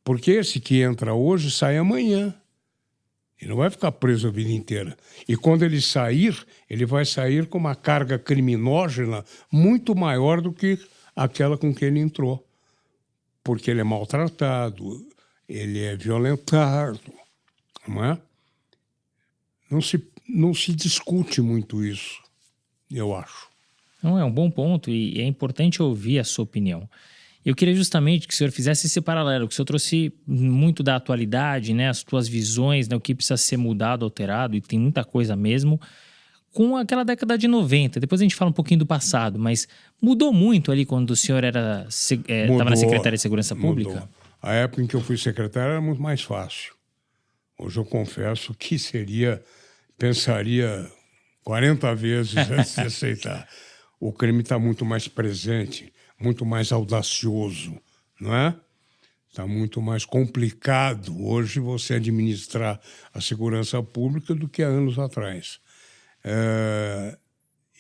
Porque esse que entra hoje sai amanhã. Ele não vai ficar preso a vida inteira. E quando ele sair, ele vai sair com uma carga criminógena muito maior do que aquela com que ele entrou. Porque ele é maltratado, ele é violentado, não é? Não se discute muito isso, eu acho. Não, é um bom ponto e é importante ouvir a sua opinião. Eu queria justamente que o senhor fizesse esse paralelo, que o senhor trouxe muito da atualidade, né, as suas visões, né, o que precisa ser mudado, alterado, e tem muita coisa mesmo, com aquela década de 90. Depois a gente fala um pouquinho do passado, mas mudou muito ali quando o senhor estava na Secretaria de Segurança Pública? Mudou. A época em que eu fui secretário era muito mais fácil. Hoje eu confesso que pensaria 40 vezes antes de aceitar. O crime está muito mais presente, muito mais audacioso, não é? Está muito mais complicado hoje você administrar a segurança pública do que há anos atrás.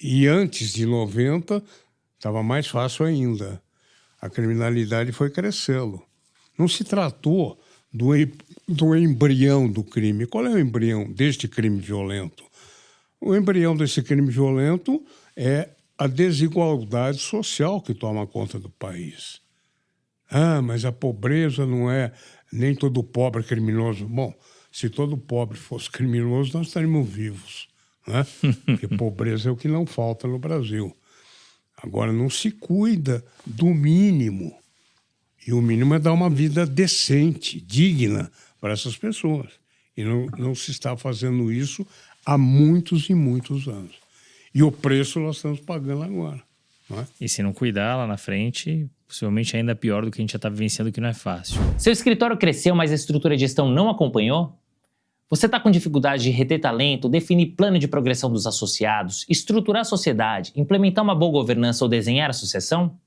E antes de 90, estava mais fácil ainda. A criminalidade foi crescendo. Não se tratou do embrião do crime. Qual é o embrião deste crime violento? O embrião desse crime violento é a desigualdade social que toma conta do país. Ah, mas a pobreza não é nem todo pobre é criminoso. Bom, se todo pobre fosse criminoso, nós estaríamos vivos, né? Porque pobreza é o que não falta no Brasil. Agora, não se cuida do mínimo. E o mínimo é dar uma vida decente, digna para essas pessoas. E não se está fazendo isso há muitos e muitos anos. E o preço nós estamos pagando agora, não é? E se não cuidar lá na frente, possivelmente ainda pior do que a gente já está vivenciando, que não é fácil. Seu escritório cresceu, mas a estrutura de gestão não acompanhou? Você está com dificuldade de reter talento, definir plano de progressão dos associados, estruturar a sociedade, implementar uma boa governança ou desenhar a sucessão?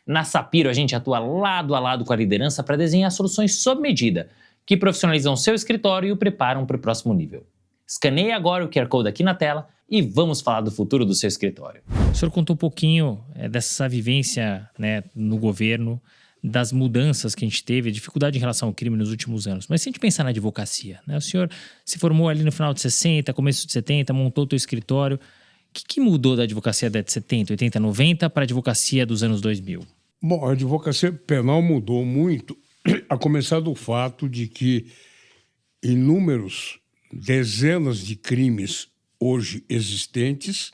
Na Sapiro, a gente atua lado a lado com a liderança para desenhar soluções sob medida, que profissionalizam seu escritório e o preparam para o próximo nível. Escaneie agora o QR Code aqui na tela e vamos falar do futuro do seu escritório. O senhor contou um pouquinho dessa vivência, né, no governo, das mudanças que a gente teve, a dificuldade em relação ao crime nos últimos anos. Mas se a gente pensar na advocacia, né, o senhor se formou ali no final de 60, começo de 70, montou o seu escritório. O que mudou da advocacia da década de 70, 80, 90 para a advocacia dos anos 2000? Bom, a advocacia penal mudou muito, a começar do fato de que dezenas de crimes hoje existentes,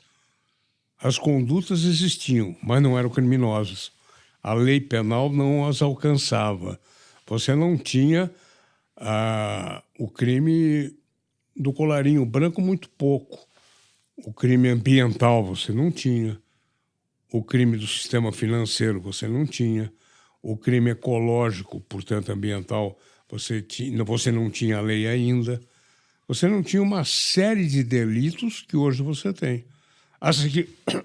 as condutas existiam, mas não eram criminosas. A lei penal não as alcançava. Você não tinha o crime do colarinho branco, muito pouco. O crime ambiental você não tinha. O crime do sistema financeiro você não tinha. O crime ecológico, portanto ambiental, você não tinha a lei ainda. Você não tinha uma série de delitos que hoje você tem.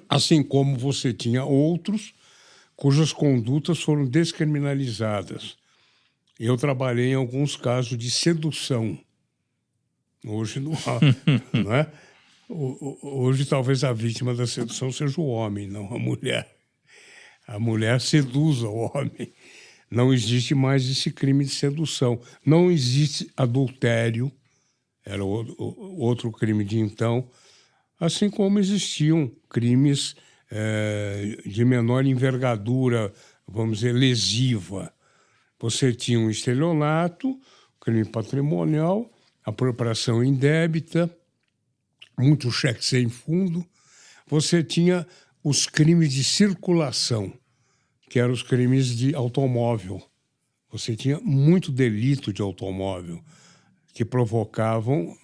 Assim como você tinha outros cujas condutas foram descriminalizadas. Eu trabalhei em alguns casos de sedução. Hoje não há, não é? Hoje talvez a vítima da sedução seja o homem, não a mulher. A mulher seduz o homem. Não existe mais esse crime de sedução. Não existe adultério, era outro crime de então, assim como existiam crimes de menor envergadura, vamos dizer, lesiva. Você tinha um estelionato, crime patrimonial, apropriação indébita, muito cheque sem fundo. Você tinha os crimes de circulação, que eram os crimes de automóvel. Você tinha muito delito de automóvel, que provocavam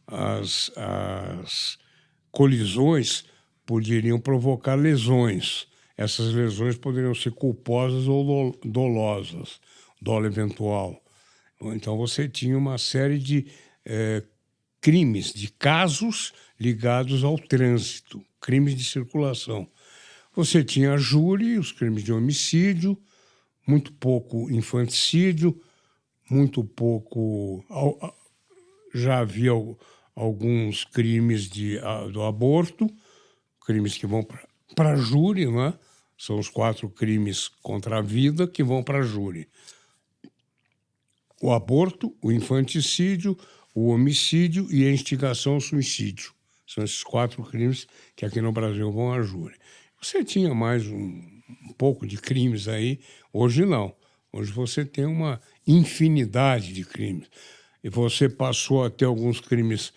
as colisões, poderiam provocar lesões. Essas lesões poderiam ser culposas ou dolosas, dolo eventual. Então você tinha uma série de crimes, de casos ligados ao trânsito, crimes de circulação. Você tinha a júri, os crimes de homicídio, muito pouco infanticídio, muito pouco... Já havia alguns crimes do aborto, crimes que vão para a júri, não é? São os 4 crimes contra a vida que vão para a júri. O aborto, o infanticídio, o homicídio e a instigação ao suicídio. São esses 4 crimes que aqui no Brasil vão à júri. Você tinha mais um pouco de crimes aí, hoje não. Hoje você tem uma infinidade de crimes. E você passou a ter alguns crimes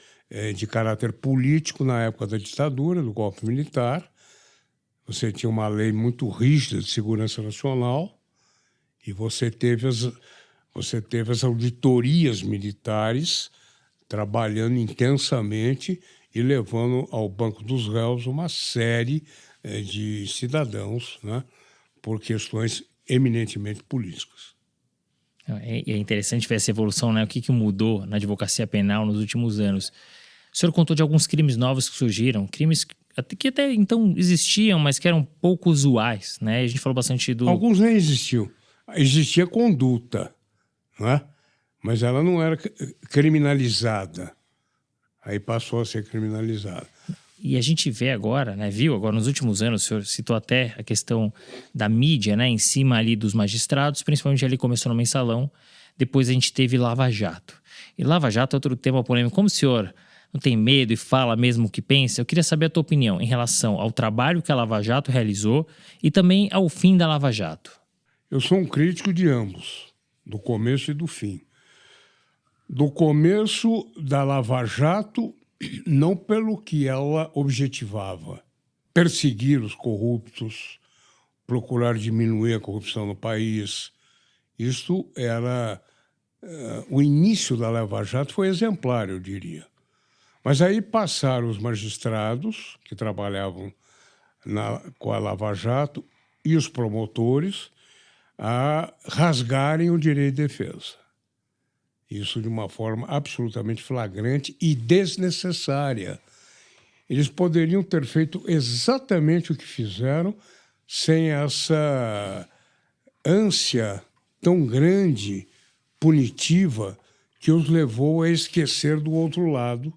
de caráter político na época da ditadura, do golpe militar. Você tinha uma lei muito rígida de segurança nacional e você teve as auditorias militares trabalhando intensamente e levando ao banco dos réus uma série de cidadãos, né, por questões eminentemente políticas. É interessante ver essa evolução, né? O que mudou na advocacia penal nos últimos anos. O senhor contou de alguns crimes novos que surgiram, crimes que até então existiam, mas que eram pouco usuais, né? A gente falou bastante do... Alguns nem existiam. Existia conduta, não é? Mas ela não era criminalizada. Aí passou a ser criminalizada. E a gente vê agora, né, viu agora nos últimos anos, o senhor citou até a questão da mídia, né, em cima ali dos magistrados, principalmente ali começou no Mensalão, depois a gente teve Lava Jato. E Lava Jato é outro tema polêmico. Como o senhor não tem medo e fala mesmo o que pensa, eu queria saber a tua opinião em relação ao trabalho que a Lava Jato realizou e também ao fim da Lava Jato. Eu sou um crítico de ambos, do começo e do fim. Do começo da Lava Jato, não pelo que ela objetivava, perseguir os corruptos, procurar diminuir a corrupção no país. Isso era... o início da Lava Jato foi exemplar, eu diria. Mas aí passaram os magistrados que trabalhavam com a Lava Jato e os promotores a rasgarem o direito de defesa. Isso de uma forma absolutamente flagrante e desnecessária. Eles poderiam ter feito exatamente o que fizeram sem essa ânsia tão grande, punitiva, que os levou a esquecer do outro lado,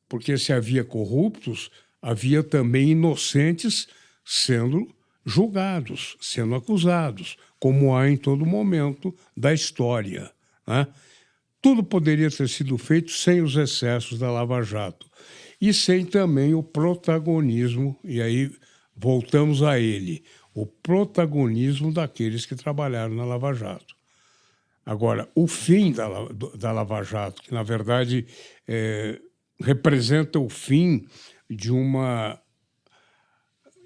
porque se havia corruptos, havia também inocentes sendo julgados, sendo acusados, como há em todo momento da história, né? Tudo poderia ter sido feito sem os excessos da Lava Jato e sem também o protagonismo, e aí voltamos a ele, o protagonismo daqueles que trabalharam na Lava Jato. Agora, o fim da Lava Jato, que na verdade representa o fim de uma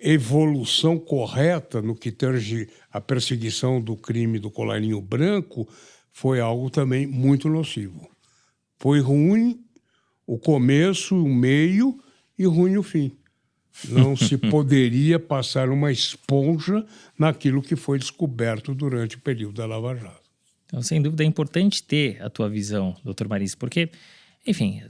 evolução correta no que tange a perseguição do crime do colarinho branco, foi algo também muito nocivo. Foi ruim o começo, o meio e ruim o fim. Não se poderia passar uma esponja naquilo que foi descoberto durante o período da Lava Jato. Então, sem dúvida, é importante ter a tua visão, doutor Maris, porque Enfim,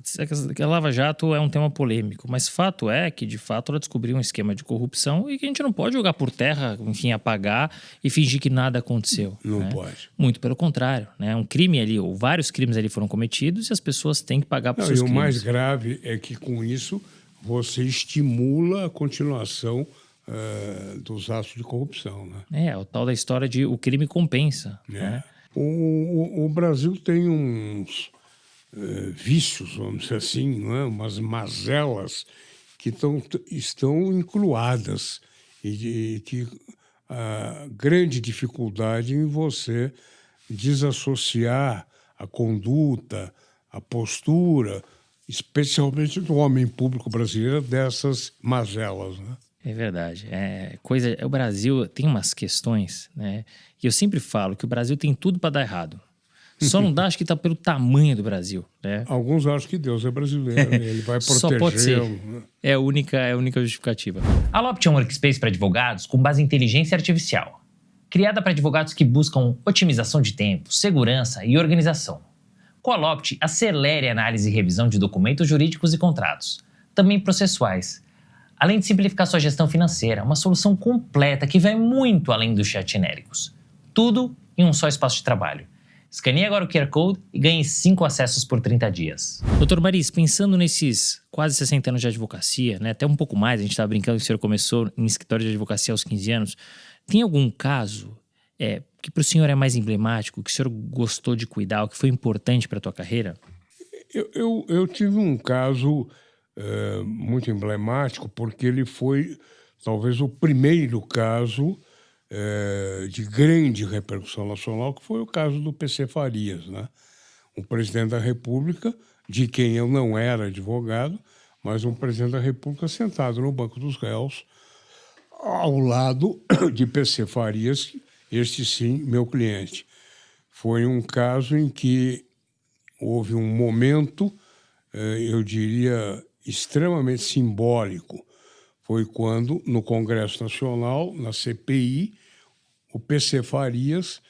a Lava Jato é um tema polêmico, mas fato é que, de fato, ela descobriu um esquema de corrupção e que a gente não pode jogar por terra, enfim, apagar e fingir que nada aconteceu. Não né? pode. Muito pelo contrário, né? Um crime ali, ou vários crimes ali foram cometidos e as pessoas têm que pagar por Não, seus e o crimes. mais grave é que, com isso, você estimula a continuação dos atos de corrupção. Né? É o tal da história de o crime compensa. É. Né? O Brasil tem uns vícios, vamos dizer assim, não é? Umas mazelas que estão incruadas e que a grande dificuldade em você desassociar a conduta, a postura, especialmente do homem público brasileiro, dessas mazelas, né? É verdade. O Brasil tem umas questões, né? E eu sempre falo que o Brasil tem tudo para dar errado. Só não dá, acho que tá pelo tamanho do Brasil, né? Alguns acham que Deus é brasileiro, ele vai Só pode ser. protegê-lo. Né? É a única justificativa. A Lopt é um workspace para advogados com base em inteligência artificial, criada para advogados que buscam otimização de tempo, segurança e organização. Com a Lopt, acelere a análise e revisão de documentos jurídicos e contratos, também processuais, além de simplificar sua gestão financeira, uma solução completa que vai muito além dos chats genéricos. Tudo em um só espaço de trabalho. Escaneie agora o QR Code e ganhe 5 acessos por 30 dias. Doutor Maris, pensando nesses quase 60 anos de advocacia, né, até um pouco mais, a gente estava brincando que o senhor começou em escritório de advocacia aos 15 anos, tem algum caso que para o senhor é mais emblemático, que o senhor gostou de cuidar, o que foi importante para a tua carreira? Eu tive um caso muito emblemático, porque ele foi talvez o primeiro caso de grande repercussão nacional, que foi o caso do PC Farias, né? Um presidente da República, de quem eu não era advogado, mas um presidente da República sentado no banco dos réus, ao lado de PC Farias, este sim, meu cliente. Foi um caso em que houve um momento, eu diria, extremamente simbólico. Foi quando, no Congresso Nacional, na CPI, o PC Farias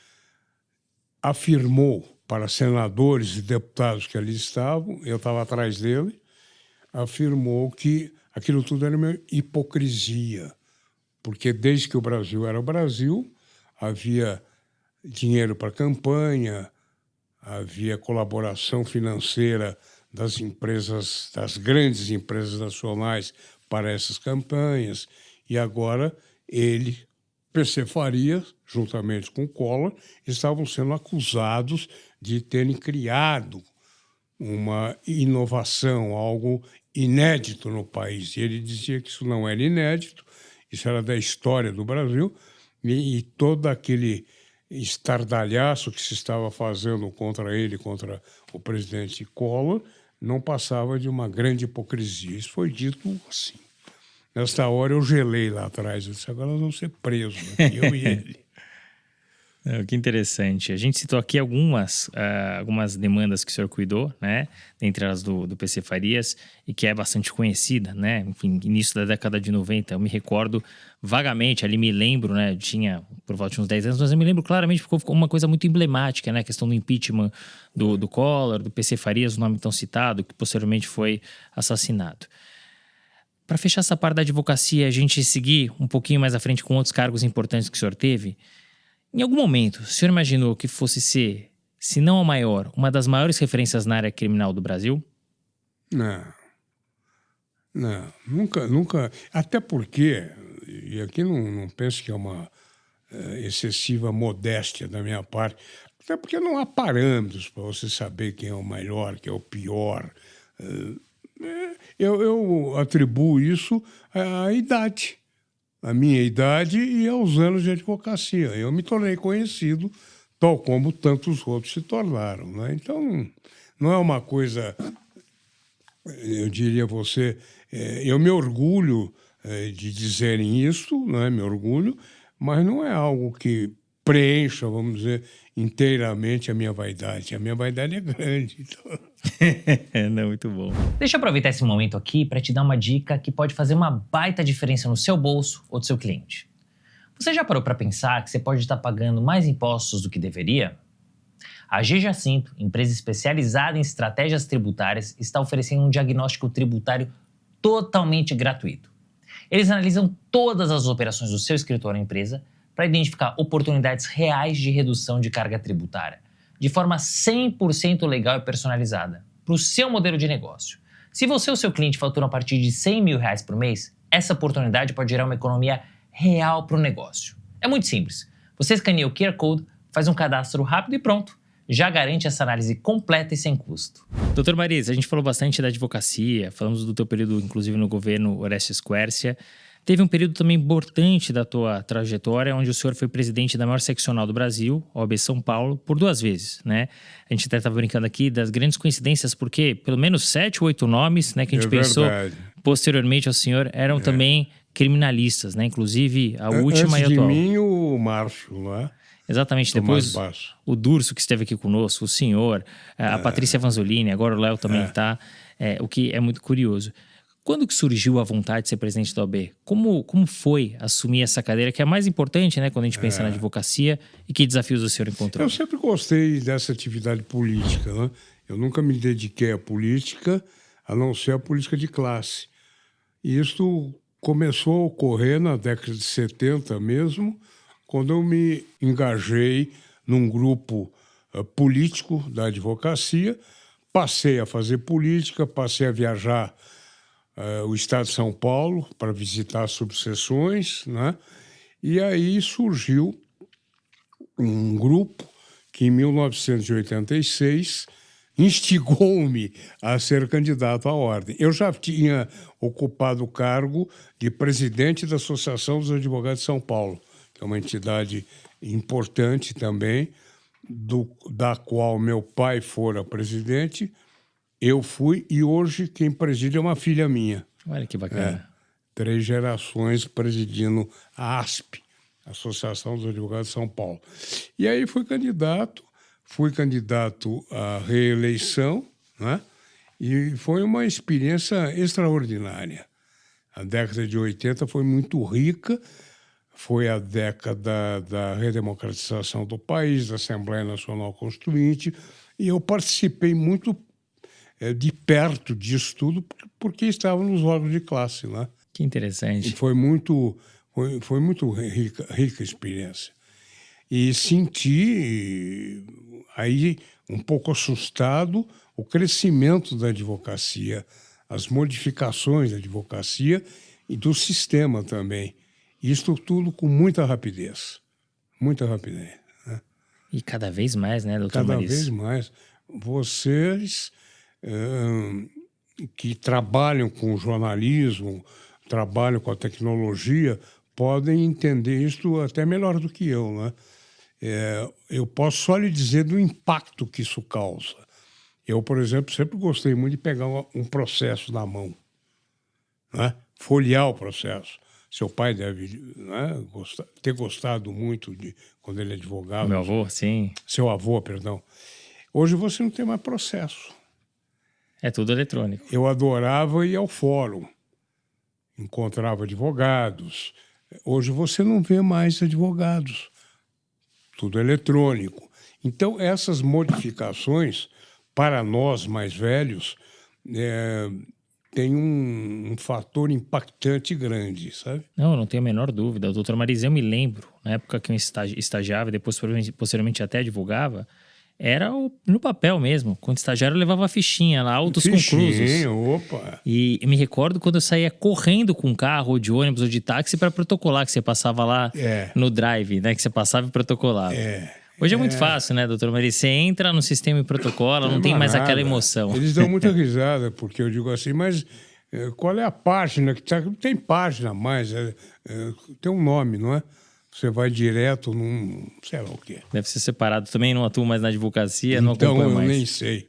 afirmou para senadores e deputados que ali estavam, eu estava atrás dele, afirmou que aquilo tudo era uma hipocrisia, porque desde que o Brasil era o Brasil, havia dinheiro para campanha, havia colaboração financeira das empresas, das grandes empresas nacionais para essas campanhas, e agora ele, PC Farias, juntamente com Collor, estavam sendo acusados de terem criado uma inovação, algo inédito no país. E ele dizia que isso não era inédito, isso era da história do Brasil, e todo aquele estardalhaço que se estava fazendo contra ele, contra o presidente Collor, não passava de uma grande hipocrisia. Isso foi dito assim. Nesta hora eu gelei lá atrás. Eu disse, agora nós vamos ser presos, né? Eu e ele. Que interessante. A gente citou aqui algumas demandas que o senhor cuidou, né? Dentre elas do PC Farias, e que é bastante conhecida, né? Enfim, início da década de 90. Eu me recordo vagamente, ali me lembro, né? Eu tinha por volta de uns 10 anos, mas eu me lembro claramente porque ficou uma coisa muito emblemática, né? A questão do impeachment do Collor, do PC Farias, o nome tão citado, que posteriormente foi assassinado. Para fechar essa parte da advocacia, a gente seguir um pouquinho mais à frente com outros cargos importantes que o senhor teve. Em algum momento, o senhor imaginou que fosse ser, se não a maior, uma das maiores referências na área criminal do Brasil? Não, nunca. Até porque, e aqui não penso que é uma excessiva modéstia da minha parte, até porque não há parâmetros para você saber quem é o melhor, quem é o pior. Eu atribuo isso à idade. A minha idade e aos anos de advocacia. Eu me tornei conhecido, tal como tantos outros se tornaram. Né? Então, não é uma coisa, eu diria a você, eu me orgulho de dizerem isso, né? Me orgulho, mas não é algo que preencha, vamos dizer, inteiramente a minha vaidade. A minha vaidade é grande. Então... Não, muito bom. Deixa eu aproveitar esse momento aqui para te dar uma dica que pode fazer uma baita diferença no seu bolso ou do seu cliente. Você já parou para pensar que você pode estar pagando mais impostos do que deveria? A G Jacinto, empresa especializada em estratégias tributárias, está oferecendo um diagnóstico tributário totalmente gratuito. Eles analisam todas as operações do seu escritório ou empresa para identificar oportunidades reais de redução de carga tributária, de forma 100% legal e personalizada, para o seu modelo de negócio. Se você ou seu cliente faturam a partir de R$100 mil por mês, essa oportunidade pode gerar uma economia real para o negócio. É muito simples. Você escaneia o QR Code, faz um cadastro rápido e pronto. Já garante essa análise completa e sem custo. Doutor Marisa, a gente falou bastante da advocacia, falamos do teu período, inclusive, no governo Orestes Quercia. Teve um período também importante da tua trajetória, onde o senhor foi presidente da maior seccional do Brasil, OAB São Paulo, por 2 vezes, né? A gente até estava brincando aqui das grandes coincidências, porque pelo menos 7 ou 8 nomes, né, que a gente pensou posteriormente ao senhor, eram também criminalistas, né? Inclusive a última Antes e atual. de mim, o Márcio, não é? Exatamente, depois o Durso, que esteve aqui conosco, o senhor, a Patrícia Vanzolini, agora o Léo também está, o que é muito curioso. Quando que surgiu a vontade de ser presidente da OAB? Como foi assumir essa cadeira, que é a mais importante, né, quando a gente pensa na advocacia, e que desafios o senhor encontrou? Eu sempre gostei dessa atividade política, né? Eu nunca me dediquei à política, a não ser a política de classe. E isso começou a ocorrer na década de 70 mesmo, quando eu me engajei num grupo político da advocacia, passei a fazer política, passei a viajar o estado de São Paulo para visitar subseções, né? E aí surgiu um grupo que, em 1986, instigou-me a ser candidato à ordem. Eu já tinha ocupado o cargo de presidente da Associação dos Advogados de São Paulo, que é uma entidade importante também, da qual meu pai fora presidente, eu fui, e hoje quem preside é uma filha minha. Olha que bacana. 3 gerações presidindo a ASP, Associação dos Advogados de São Paulo. E aí fui candidato à reeleição, né? E foi uma experiência extraordinária. A década de 80 foi muito rica, foi a década da redemocratização do país, da Assembleia Nacional Constituinte, e eu participei muito de perto disso tudo, porque estava nos órgãos de classe, né? Que interessante. E foi muito rica a experiência. E senti, aí, um pouco assustado, o crescimento da advocacia, as modificações da advocacia e do sistema também. Isso tudo com muita rapidez. Muita rapidez. Né? E cada vez mais, né, doutor Cada Marisa? vez mais. Vocês que trabalham com jornalismo, trabalham com a tecnologia, podem entender isso até melhor do que eu, né? Eu posso só lhe dizer do impacto que isso causa. Eu, por exemplo, sempre gostei muito de pegar um processo na mão, né? Folhear o processo. Seu pai deve, né, ter gostado muito de quando ele é advogado. Meu avô, sim. Seu avô, perdão. Hoje você não tem mais processo. É tudo eletrônico. Eu adorava ir ao fórum, encontrava advogados. Hoje você não vê mais advogados, tudo eletrônico. Então, essas modificações, para nós mais velhos, tem um fator impactante grande, sabe? Não tenho a menor dúvida. O doutor Marisa, eu me lembro, na época que eu estagiava e depois posteriormente até advogava, era no papel mesmo. Quando estagiário eu levava a fichinha lá, autos conclusos. Opa! E me recordo quando eu saía correndo com um carro, ou de ônibus, ou de táxi para protocolar, que você passava lá no drive, né? Que você passava e protocolava. Hoje é muito fácil, né, doutor Marisa? Você entra no sistema e protocola, não tem mais aquela emoção. Eles dão muita risada, porque eu digo assim, mas qual é a página que tá? Não tem página mais, tem um nome, não é? Você vai direto num, sei lá o quê. Deve ser separado. Também não atuo mais na advocacia, não acompanho mais. Então, eu nem sei.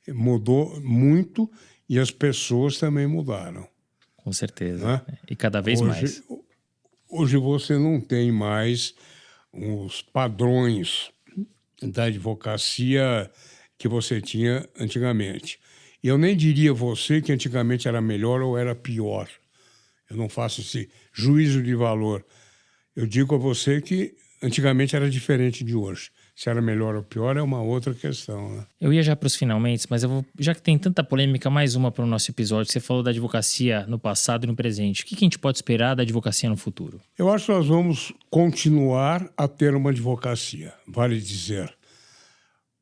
Mudou muito e as pessoas também mudaram. Com certeza. Né? E cada vez mais. Hoje você não tem mais os padrões da advocacia que você tinha antigamente. E eu nem diria você que antigamente era melhor ou era pior. Eu não faço esse juízo de valor. Eu digo a você que antigamente era diferente de hoje. Se era melhor ou pior é uma outra questão, né? Eu ia já para os finalmente, mas já que tem tanta polêmica, mais uma para o nosso episódio. Você falou da advocacia no passado e no presente. O que a gente pode esperar da advocacia no futuro? Eu acho que nós vamos continuar a ter uma advocacia, vale dizer.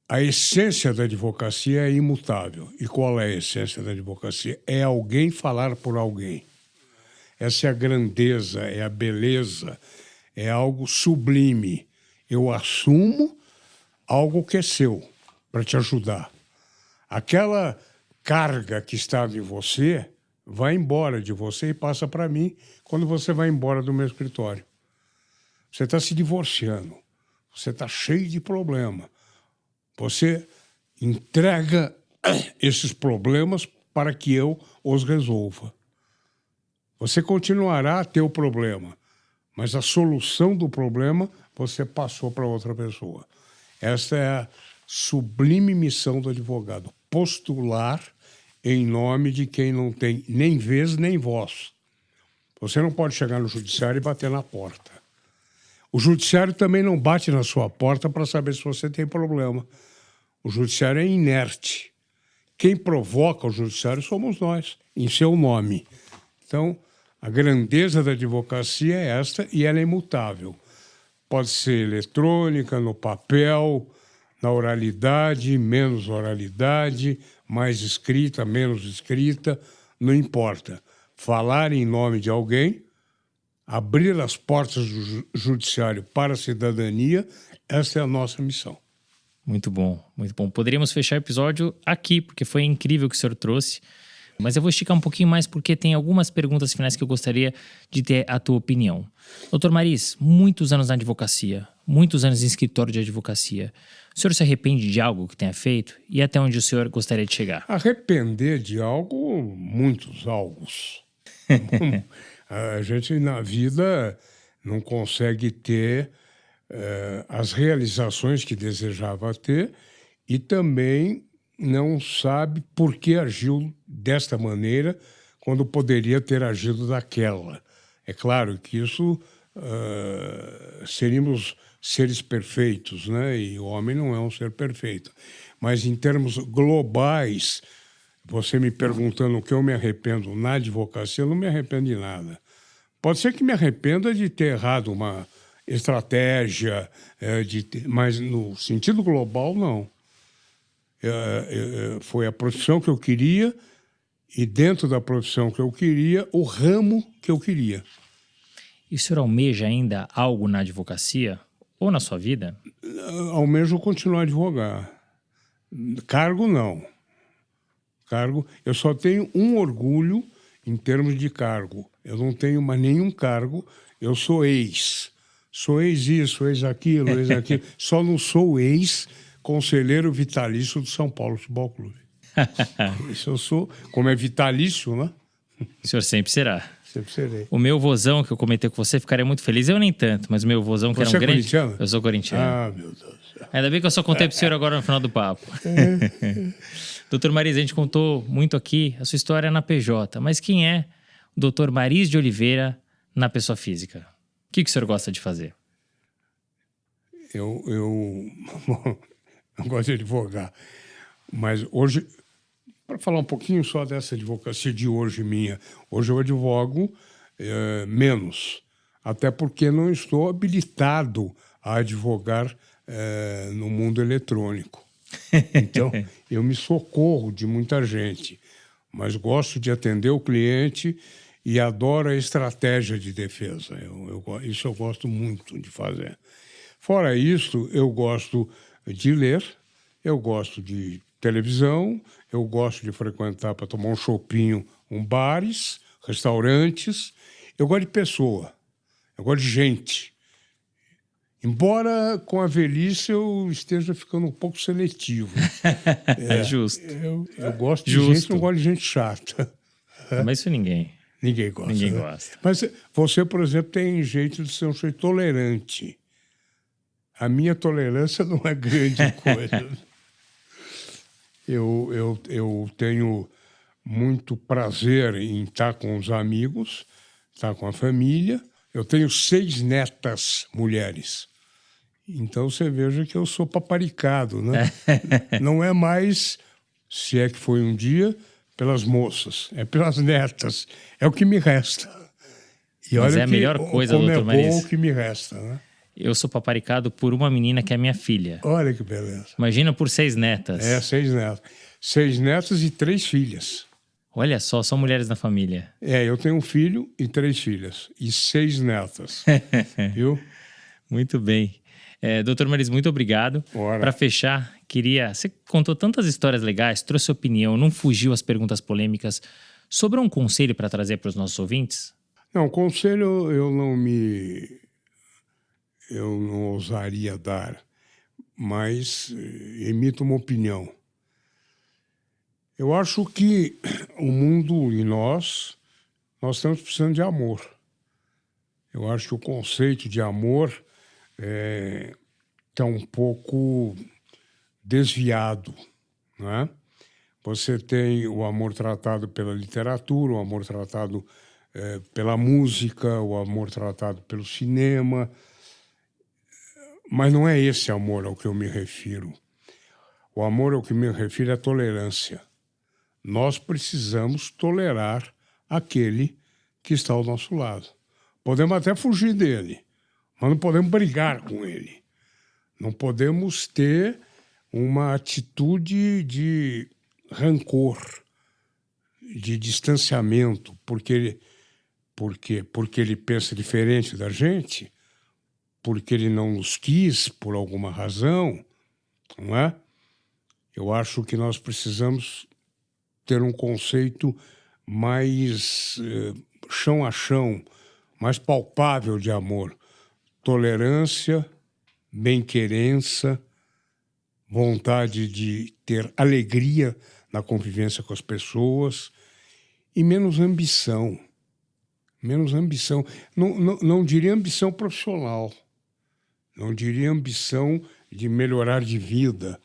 A essência da advocacia é imutável. E qual é a essência da advocacia? É alguém falar por alguém. Essa é a grandeza, é a beleza, é algo sublime. Eu assumo algo que é seu, para te ajudar. Aquela carga que estava em você vai embora de você e passa para mim quando você vai embora do meu escritório. Você está se divorciando, você está cheio de problema. Você entrega esses problemas para que eu os resolva. Você continuará a ter o problema, mas a solução do problema você passou para outra pessoa. Essa é a sublime missão do advogado, postular em nome de quem não tem nem vez nem voz. Você não pode chegar no judiciário e bater na porta. O judiciário também não bate na sua porta para saber se você tem problema. O judiciário é inerte. Quem provoca o judiciário somos nós, em seu nome. Então, a grandeza da advocacia é esta e ela é imutável. Pode ser eletrônica, no papel, na oralidade, menos oralidade, mais escrita, menos escrita, não importa. Falar em nome de alguém, abrir as portas do judiciário para a cidadania, essa é a nossa missão. Muito bom, muito bom. Poderíamos fechar o episódio aqui, porque foi incrível o que o senhor trouxe. Mas eu vou esticar um pouquinho mais porque tem algumas perguntas finais que eu gostaria de ter a tua opinião. Doutor Maris, muitos anos na advocacia, muitos anos em escritório de advocacia. O senhor se arrepende de algo que tenha feito? E até onde o senhor gostaria de chegar? Arrepender de algo, muitos algos. A gente na vida não consegue ter as realizações que desejava ter e também não sabe por que agiu desta maneira quando poderia ter agido daquela. É claro que isso seríamos seres perfeitos, né? E o homem não é um ser perfeito. Mas em termos globais, você me perguntando o que eu me arrependo na advocacia, eu não me arrependo de nada. Pode ser que me arrependa de ter errado uma estratégia, mas no sentido global, não. Foi a profissão que eu queria e dentro da profissão que eu queria, o ramo que eu queria. E o senhor almeja ainda algo na advocacia ou na sua vida? Almejo continuar a advogar. Cargo, não. Cargo, eu só tenho um orgulho em termos de cargo. Eu não tenho mais nenhum cargo, eu sou ex. Sou ex isso, ex aquilo, ex aquilo. Só não sou ex-conselheiro vitalício do São Paulo Futebol Clube. Isso eu sou, como é vitalício, né? O senhor sempre será. Sempre serei. O meu vozão que eu comentei com você, ficaria muito feliz. Eu nem tanto, mas o meu vozão que Você era um é grande... corintiano? Eu sou corintiano. Ah, meu Deus do céu. Ainda bem que eu só contei pro senhor agora no final do papo. Doutor Maris, a gente contou muito aqui a sua história na PJ, mas quem é o doutor Maris de Oliveira na pessoa física? O que o senhor gosta de fazer? Eu gosto de advogar, mas hoje, para falar um pouquinho só dessa advocacia de hoje minha, hoje eu advogo menos, até porque não estou habilitado a advogar no mundo eletrônico. Então, eu me socorro de muita gente, mas gosto de atender o cliente e adoro a estratégia de defesa. Isso eu gosto muito de fazer. Fora isso, eu gosto de ler, eu gosto de televisão, eu gosto de frequentar para tomar um chopinho, bares, restaurantes. Eu gosto de pessoa, eu gosto de gente. Embora com a velhice eu esteja ficando um pouco seletivo. Justo. Eu gosto de Justo. gente, não gosto de gente chata. Mas isso ninguém. Ninguém gosta. Ninguém né? gosta. Mas você, por exemplo, tem jeito de ser um sujeito tolerante. A minha tolerância não é grande coisa. Eu tenho muito prazer em estar com os amigos, estar com a família. Eu tenho 6 netas mulheres. Então você veja que eu sou paparicado, né? Não é mais, se é que foi um dia, pelas moças, é pelas netas. É o que me resta. E Mas olha é a melhor coisa, como doutor é Maris. bom o que me resta, né? Eu sou paparicado por uma menina que é minha filha. Olha que beleza. Imagina por 6 netas. 6 netos. 6 netos e 3 filhas. Olha só mulheres na família. Eu tenho um filho e 3 filhas. E 6 netas. Viu? Muito bem. Doutor Maris, muito obrigado. Para fechar, você contou tantas histórias legais, trouxe opinião, não fugiu às perguntas polêmicas. Sobrou um conselho para trazer para os nossos ouvintes? Não, conselho eu não ousaria dar, mas emito uma opinião. Eu acho que o mundo e nós estamos precisando de amor. Eu acho que o conceito de amor está um pouco desviado, não é? Você tem o amor tratado pela literatura, o amor tratado pela música, o amor tratado pelo cinema, mas não é esse amor ao que eu me refiro. O amor ao que me refiro é a tolerância. Nós precisamos tolerar aquele que está ao nosso lado. Podemos até fugir dele, mas não podemos brigar com ele. Não podemos ter uma atitude de rancor, de distanciamento, porque ele pensa diferente da gente, porque ele não nos quis por alguma razão, não é? Eu acho que nós precisamos ter um conceito mais chão a chão, mais palpável de amor. Tolerância, bem-querença, vontade de ter alegria na convivência com as pessoas e menos ambição. Menos ambição. Não diria ambição profissional, não diria ambição de melhorar de vida,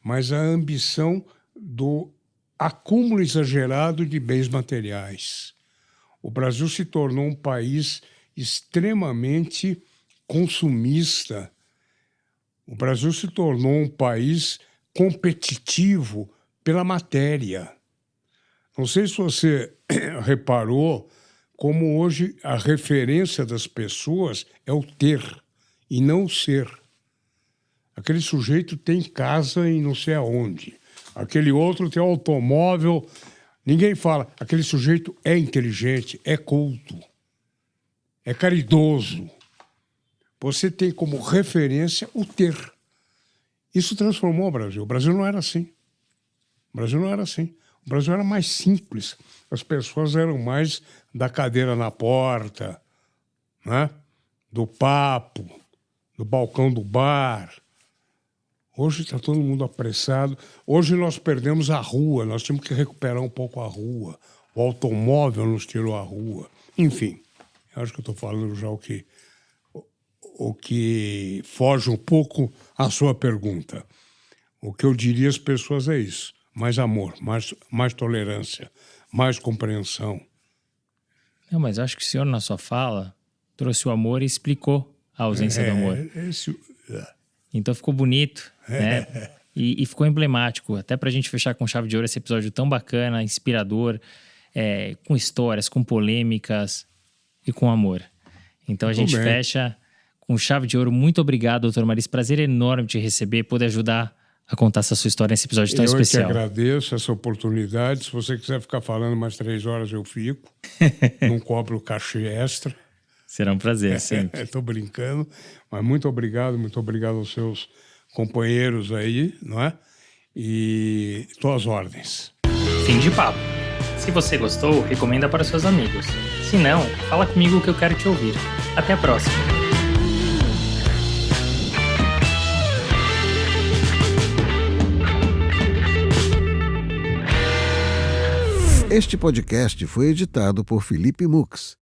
mas a ambição do acúmulo exagerado de bens materiais. O Brasil se tornou um país extremamente consumista. O Brasil se tornou um país competitivo pela matéria. Não sei se você reparou como hoje a referência das pessoas é o ter e não o ser. Aquele sujeito tem casa em não sei aonde. Aquele outro tem automóvel. Ninguém fala. Aquele sujeito é inteligente, é culto, é caridoso. Você tem como referência o ter. Isso transformou o Brasil. O Brasil não era assim. O Brasil não era assim. O Brasil era mais simples. As pessoas eram mais da cadeira na porta, né? Do papo, do balcão do bar. Hoje está todo mundo apressado. Hoje nós perdemos a rua. Nós temos que recuperar um pouco a rua. O automóvel nos tirou a rua. Enfim, eu acho que eu estou falando já o que foge um pouco à sua pergunta. O que eu diria às pessoas é isso. Mais amor, mais tolerância, mais compreensão. Não, mas acho que o senhor, na sua fala, trouxe o amor e explicou a ausência do amor. Então ficou bonito, né? E ficou emblemático. Até pra gente fechar com chave de ouro esse episódio tão bacana, inspirador, com histórias, com polêmicas e com amor. Então a gente fecha com chave de ouro. Muito obrigado, doutor Maris. Prazer enorme te receber, poder ajudar a contar essa sua história nesse episódio tão especial. Eu que agradeço essa oportunidade. Se você quiser ficar falando mais 3 horas, eu fico. Não cobro cachê extra. Será um prazer, sempre. Estou brincando, mas muito obrigado aos seus companheiros aí, não é? E estou às ordens. Fim de papo. Se você gostou, recomenda para os seus amigos. Se não, fala comigo que eu quero te ouvir. Até a próxima. Este podcast foi editado por Felipe Mux.